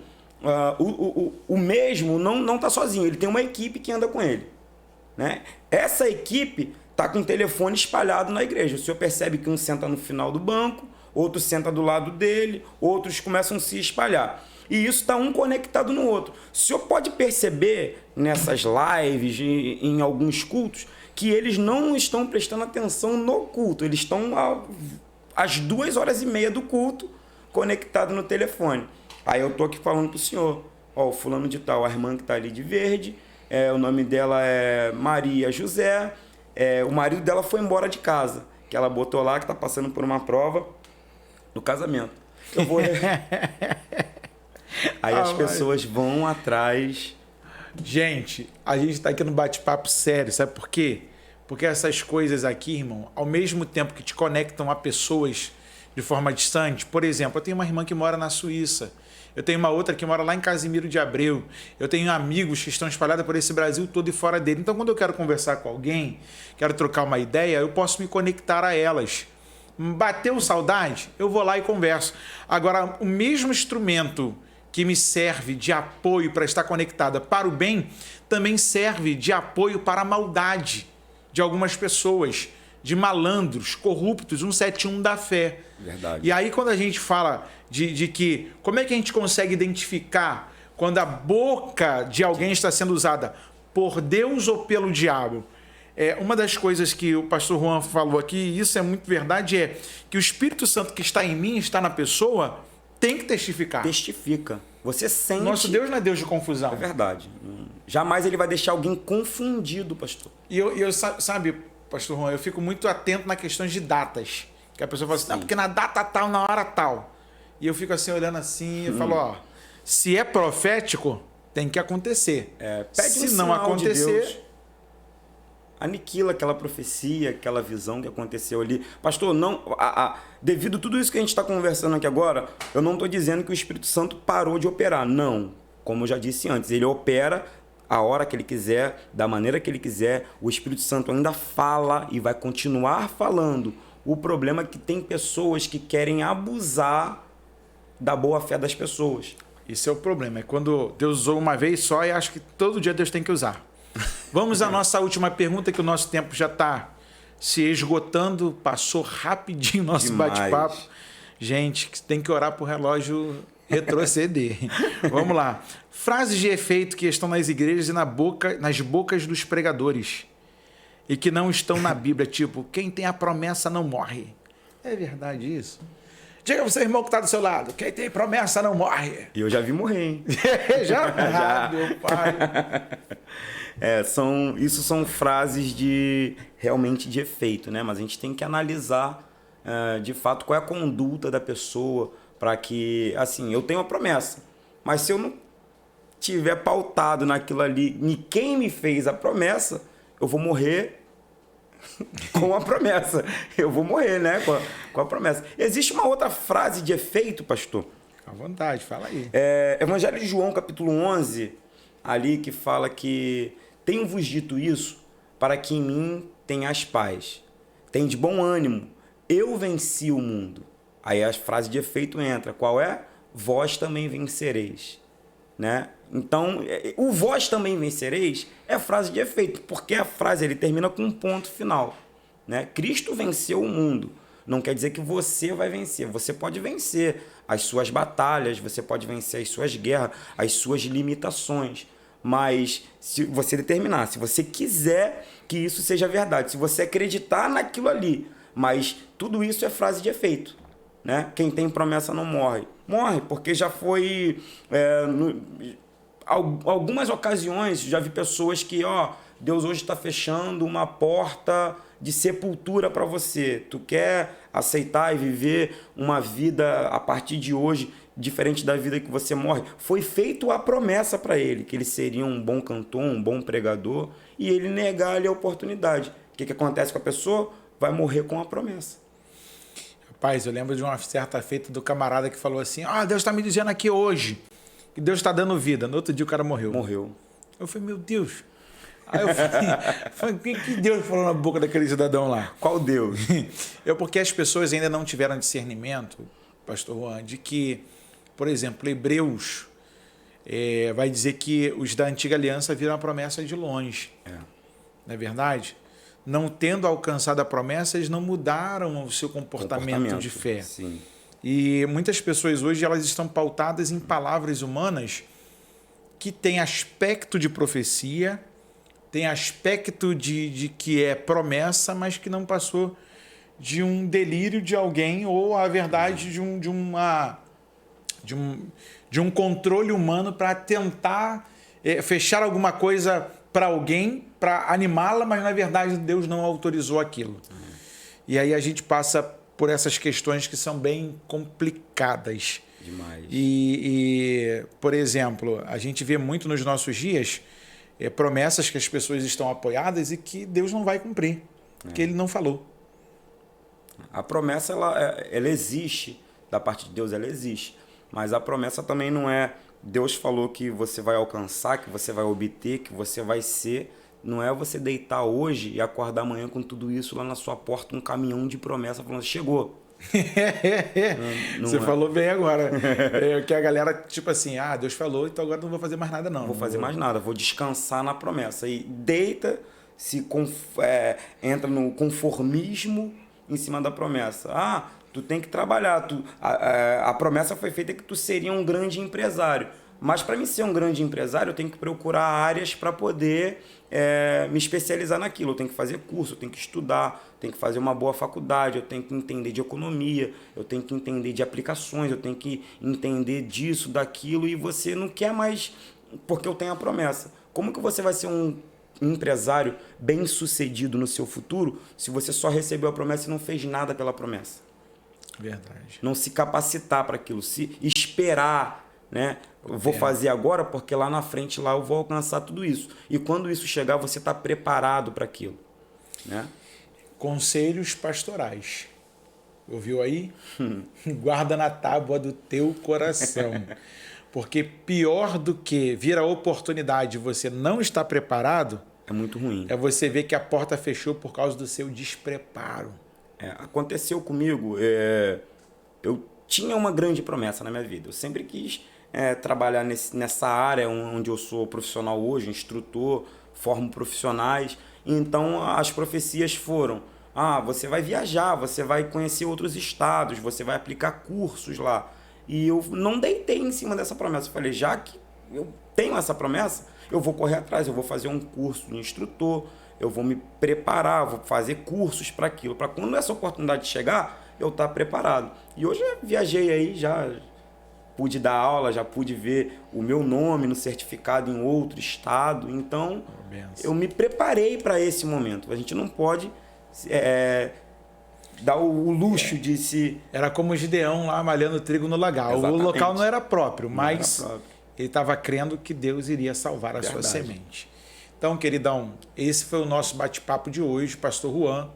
o mesmo não está sozinho, ele tem uma equipe que anda com ele. né? Essa equipe está com o telefone espalhado na igreja. O senhor percebe que um senta no final do banco, outro senta do lado dele, outros começam a se espalhar. E isso está um conectado no outro. O senhor pode perceber nessas lives, em alguns cultos, que eles não estão prestando atenção no culto. Eles estão às 2h30 do culto conectado no telefone. Aí eu estou aqui falando para o senhor, ó, o fulano de tal, a irmã que está ali de verde, o nome dela é Maria José, o marido dela foi embora de casa, que ela botou lá, que está passando por uma prova do casamento. Eu vou... Aí as pessoas vão atrás. Gente, a gente está aqui no bate-papo sério, sabe por quê? Porque essas coisas aqui, irmão, ao mesmo tempo que te conectam a pessoas de forma distante, por exemplo, eu tenho uma irmã que mora na Suíça, eu tenho uma outra que mora lá em Casimiro de Abreu, eu tenho amigos que estão espalhados por esse Brasil todo e fora dele. Então, quando eu quero conversar com alguém, quero trocar uma ideia, eu posso me conectar a elas. Bateu saudade? Eu vou lá e converso. Agora, o mesmo instrumento que me serve de apoio para estar conectada para o bem, também serve de apoio para a maldade de algumas pessoas, de malandros, corruptos, 171 da fé. Verdade. E aí quando a gente fala de que, como é que a gente consegue identificar quando a boca de alguém está sendo usada por Deus ou pelo diabo? Uma das coisas que o pastor Juan falou aqui, e isso é muito verdade, é que o Espírito Santo que está em mim, está na pessoa, tem que testificar. Testifica. Você sente... Nosso Deus não é Deus de confusão. É verdade. Jamais ele vai deixar alguém confundido, pastor. E eu sabe, pastor Juan, eu fico muito atento nas questões de datas. Que a pessoa fala assim, não, porque na data tal, na hora tal. E eu fico assim, olhando assim, e falo, ó, se é profético, tem que acontecer. Pede se não acontecer... De aniquila aquela profecia, aquela visão que aconteceu ali. Pastor, não, devido a tudo isso que a gente está conversando aqui agora, eu não estou dizendo que o Espírito Santo parou de operar. Não. Como eu já disse antes, ele opera a hora que ele quiser, da maneira que ele quiser. O Espírito Santo ainda fala e vai continuar falando. O problema é que tem pessoas que querem abusar da boa-fé das pessoas. Esse é o problema. É quando Deus usou uma vez só e acho que todo dia Deus tem que usar. Vamos à nossa última pergunta, que o nosso tempo já está se esgotando. Passou rapidinho o nosso bate-papo. Gente, tem que orar para o relógio retroceder. Vamos lá. Frases de efeito que estão nas igrejas e nas bocas dos pregadores e que não estão na Bíblia, tipo, quem tem a promessa não morre. É verdade isso? Diga para o seu irmão que está do seu lado, quem tem promessa não morre. E eu já vi morrer, hein? Já? Meu pai. Isso são frases realmente de efeito, né? Mas a gente tem que analisar de fato qual é a conduta da pessoa para que, assim, eu tenho uma promessa, mas se eu não tiver pautado naquilo ali, em quem me fez a promessa, eu vou morrer com a promessa. Eu vou morrer, né? Com a promessa. Existe uma outra frase de efeito, pastor? À vontade, fala aí. Evangelho de João, capítulo 11, ali que fala que tenho-vos dito isso para que em mim tenhas paz. Tem de bom ânimo. Eu venci o mundo. Aí a frase de efeito entra. Qual é? Vós também vencereis. Né? Então, o vós também vencereis é frase de efeito, porque a frase ele termina com um ponto final. Né? Cristo venceu o mundo. Não quer dizer que você vai vencer. Você pode vencer as suas batalhas, você pode vencer as suas guerras, as suas limitações. Mas se você determinar, se você quiser que isso seja verdade, se você acreditar naquilo ali, mas tudo isso é frase de efeito. Né? Quem tem promessa não morre. Morre, porque já foi... algumas ocasiões, já vi pessoas que, Deus hoje está fechando uma porta de sepultura para você. Tu quer aceitar e viver uma vida a partir de hoje diferente da vida que você morre? Foi feita a promessa para ele, que ele seria um bom cantor, um bom pregador, e ele negar-lhe a oportunidade. O que acontece com a pessoa? Vai morrer com a promessa. Rapaz, eu lembro de uma certa feita do camarada que falou assim, Deus está me dizendo aqui hoje que Deus está dando vida. No outro dia o cara morreu. Eu falei, meu Deus. Aí eu falei, o que Deus falou na boca daquele cidadão lá? Qual Deus? Porque as pessoas ainda não tiveram discernimento, pastor Juan, de que, por exemplo, Hebreus vai dizer que os da antiga aliança viram a promessa de longe. não é verdade? Não tendo alcançado a promessa, eles não mudaram o seu comportamento de fé. Sim. E muitas pessoas hoje elas estão pautadas em palavras humanas que têm aspecto de profecia, tem aspecto de que é promessa, mas que não passou de um delírio de alguém ou a verdade de um controle humano para tentar fechar alguma coisa para alguém, para animá-la, mas na verdade Deus não autorizou aquilo. E aí a gente passa por essas questões que são bem complicadas. Demais. E, por exemplo, a gente vê muito nos nossos dias promessas que as pessoas estão apoiadas e que Deus não vai cumprir, porque Ele não falou. A promessa, ela existe, da parte de Deus ela existe, mas a promessa também não é Deus falou que você vai alcançar, que você vai obter, que você vai ser. Não é você deitar hoje e acordar amanhã com tudo isso lá na sua porta, um caminhão de promessa falando, chegou. Você falou bem agora. Que a galera, tipo assim, Deus falou, então agora não vou fazer mais nada não. Não vou fazer mais nada, vou descansar na promessa. E deita, entra no conformismo em cima da promessa. Tu tem que trabalhar. A promessa foi feita que tu seria um grande empresário. Mas para mim ser um grande empresário, eu tenho que procurar áreas para poder me especializar naquilo. Eu tenho que fazer curso, eu tenho que estudar, tenho que fazer uma boa faculdade, eu tenho que entender de economia, eu tenho que entender de aplicações, eu tenho que entender disso, daquilo, e você não quer mais porque eu tenho a promessa. Como que você vai ser um empresário bem-sucedido no seu futuro se você só recebeu a promessa e não fez nada pela promessa? Verdade. Não se capacitar para aquilo, se esperar, né? Eu vou fazer agora porque lá na frente lá eu vou alcançar tudo isso. E quando isso chegar, você está preparado para aquilo, né? Conselhos pastorais. Ouviu aí? Guarda na tábua do teu coração. Porque pior do que vir a oportunidade e você não estar preparado... É muito ruim. É você ver que a porta fechou por causa do seu despreparo. Aconteceu comigo. Eu tinha uma grande promessa na minha vida. Eu sempre quis trabalhar nessa área onde eu sou profissional hoje, instrutor, formo profissionais. Então, as profecias foram... você vai viajar, você vai conhecer outros estados, você vai aplicar cursos lá. E eu não deitei em cima dessa promessa. Eu falei, já que eu tenho essa promessa, eu vou correr atrás, eu vou fazer um curso de instrutor, eu vou me preparar, vou fazer cursos para aquilo, para quando essa oportunidade chegar, eu estar preparado. E hoje eu viajei aí, já pude dar aula, já pude ver o meu nome no certificado em outro estado. Então, eu me preparei para esse momento. A gente não pode dar o luxo de se... Era como o Gideão lá malhando trigo no lagar. Exatamente. O local não era próprio, mas ele estava crendo que Deus iria salvar a sua semente. Então, queridão, esse foi o nosso bate-papo de hoje. Pastor Juan,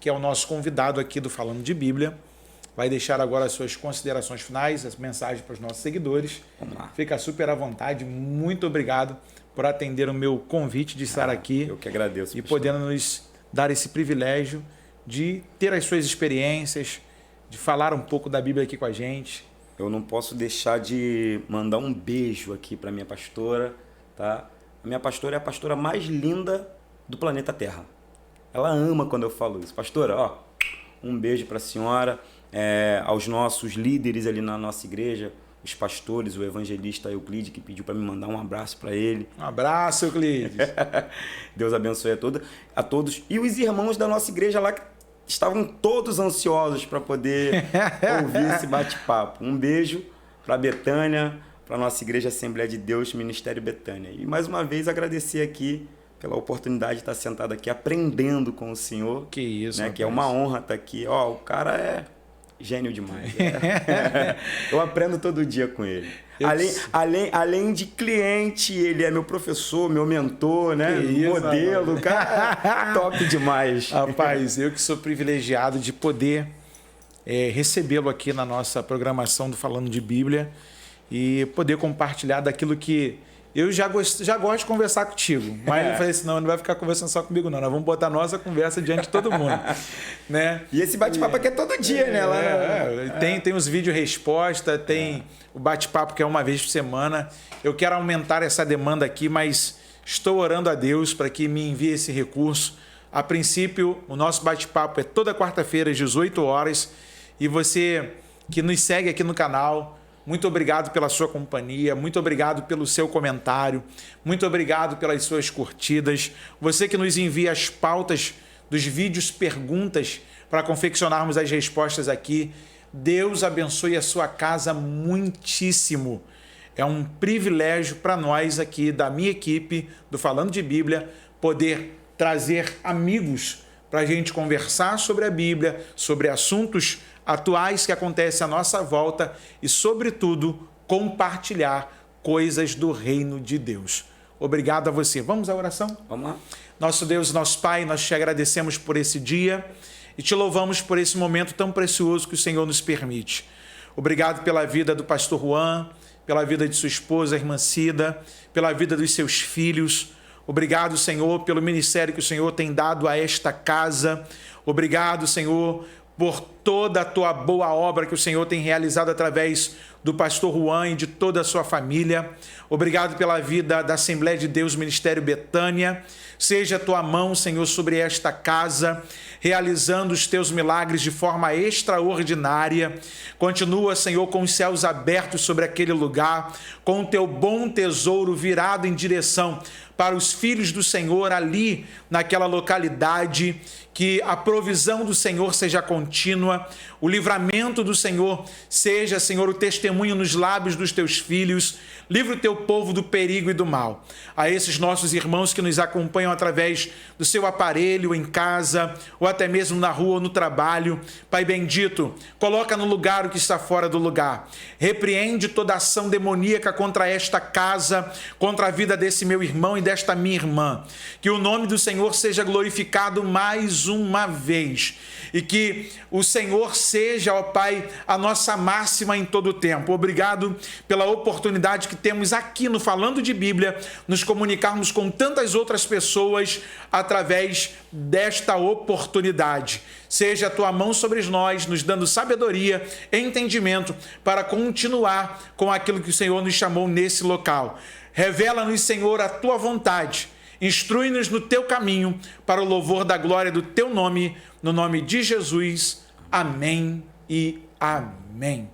que é o nosso convidado aqui do Falando de Bíblia, vai deixar agora as suas considerações finais, as mensagens para os nossos seguidores. Vamos lá. Fica super à vontade. Muito obrigado por atender o meu convite de estar aqui. Eu que agradeço. E podendo nos dar esse privilégio de ter as suas experiências, de falar um pouco da Bíblia aqui com a gente. Eu não posso deixar de mandar um beijo aqui para minha pastora, tá? A minha pastora é a pastora mais linda do planeta Terra. Ela ama quando eu falo isso. Pastora, um beijo para a senhora, aos nossos líderes ali na nossa igreja, os pastores, o evangelista Euclides, que pediu para me mandar um abraço para ele. Um abraço, Euclides. Deus abençoe a todos. E os irmãos da nossa igreja lá que estavam todos ansiosos para poder ouvir esse bate-papo. Um beijo para Betânia, para a nossa Igreja Assembleia de Deus, Ministério Betânia. E mais uma vez agradecer aqui pela oportunidade de estar sentado aqui aprendendo com o senhor. Que isso, né? Que é uma honra estar aqui. O cara é gênio demais. Eu aprendo todo dia com ele. Além de cliente, ele é meu professor, meu mentor, né? Modelo, cara, top demais. Rapaz, eu que sou privilegiado de poder recebê-lo aqui na nossa programação do Falando de Bíblia e poder compartilhar daquilo que eu já gosto de conversar contigo, mas eu falei assim, não vai ficar conversando só comigo não, nós vamos botar a nossa conversa diante de todo mundo. Né? E esse bate-papo aqui é todo dia, né? Lá Tem os vídeos resposta, tem o bate-papo que é uma vez por semana. Eu quero aumentar essa demanda aqui, mas estou orando a Deus para que me envie esse recurso. A princípio, o nosso bate-papo é toda quarta-feira às 18 horas. E você que nos segue aqui no canal, muito obrigado pela sua companhia, muito obrigado pelo seu comentário, muito obrigado pelas suas curtidas. Você que nos envia as pautas dos vídeos, perguntas, para confeccionarmos as respostas aqui. Deus abençoe a sua casa muitíssimo. É um privilégio para nós aqui da minha equipe, do Falando de Bíblia, poder trazer amigos para a gente conversar sobre a Bíblia, sobre assuntos atuais que acontecem à nossa volta e, sobretudo, compartilhar coisas do reino de Deus. Obrigado a você. Vamos à oração? Vamos lá. Nosso Deus, nosso Pai, nós te agradecemos por esse dia e te louvamos por esse momento tão precioso que o Senhor nos permite. Obrigado pela vida do pastor Juan, pela vida de sua esposa, a irmã Cida, pela vida dos seus filhos. Obrigado, Senhor, pelo ministério que o Senhor tem dado a esta casa. Obrigado, Senhor, por toda a tua boa obra que o Senhor tem realizado através do pastor Juan e de toda a sua família. Obrigado pela vida da Assembleia de Deus Ministério Betânia. Seja a tua mão, Senhor, sobre esta casa, realizando os teus milagres de forma extraordinária. Continua, Senhor, com os céus abertos sobre aquele lugar, com o teu bom tesouro virado em direção para os filhos do Senhor ali naquela localidade. Que a provisão do Senhor seja contínua, o livramento do Senhor seja, Senhor, o testemunho nos lábios dos teus filhos. Livra o teu povo do perigo e do mal. A esses nossos irmãos que nos acompanham através do seu aparelho em casa, ou até mesmo na rua ou no trabalho, Pai bendito, coloca no lugar o que está fora do lugar. Repreende toda ação demoníaca contra esta casa, contra a vida desse meu irmão e desta minha irmã. Que o nome do Senhor seja glorificado mais uma vez. E que o Senhor seja, ó Pai, a nossa máxima em todo o tempo. Obrigado pela oportunidade que temos aqui no Falando de Bíblia, nos comunicarmos com tantas outras pessoas através desta oportunidade. Seja a tua mão sobre nós, nos dando sabedoria e entendimento para continuar com aquilo que o Senhor nos chamou nesse local. Revela-nos, Senhor, a tua vontade. Instrui-nos no teu caminho para o louvor da glória do teu nome, no nome de Jesus. Amém e amém.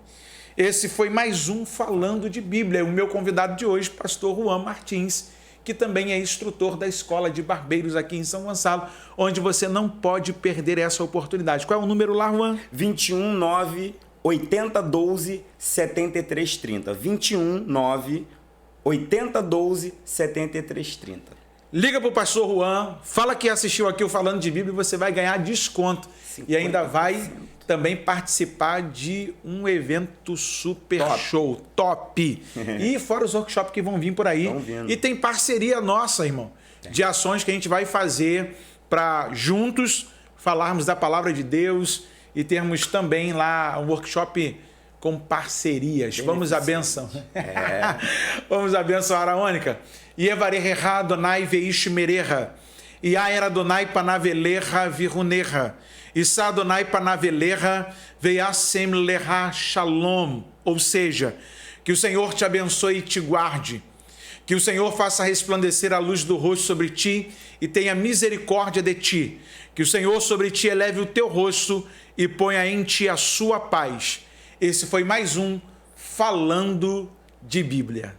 Esse foi mais um Falando de Bíblia. O meu convidado de hoje, pastor Juan Martins, que também é instrutor da Escola de Barbeiros aqui em São Gonçalo, onde você não pode perder essa oportunidade. Qual é o número lá, Juan? 21 9 80 12 73 30. 21 9 80 12 73 30. Liga para o pastor Juan, fala que assistiu aqui o Falando de Bíblia e você vai ganhar desconto. 50%. E ainda vai também participar de um evento super show, top. E fora os workshops que vão vir por aí. E tem parceria nossa, irmão, de ações que a gente vai fazer para juntos falarmos da palavra de Deus e termos também lá um workshop com parcerias. Vamos à bênção. Vamos à bênção araônica. Ievareha Adonai veish mereha. Iaer Adonai panaveleha viruneha. Issa Adonai panaveleha veiasem leha shalom. Ou seja, que o Senhor te abençoe e te guarde. Que o Senhor faça resplandecer a luz do rosto sobre ti e tenha misericórdia de ti. Que o Senhor sobre ti eleve o teu rosto e ponha em ti a sua paz. Esse foi mais um Falando de Bíblia.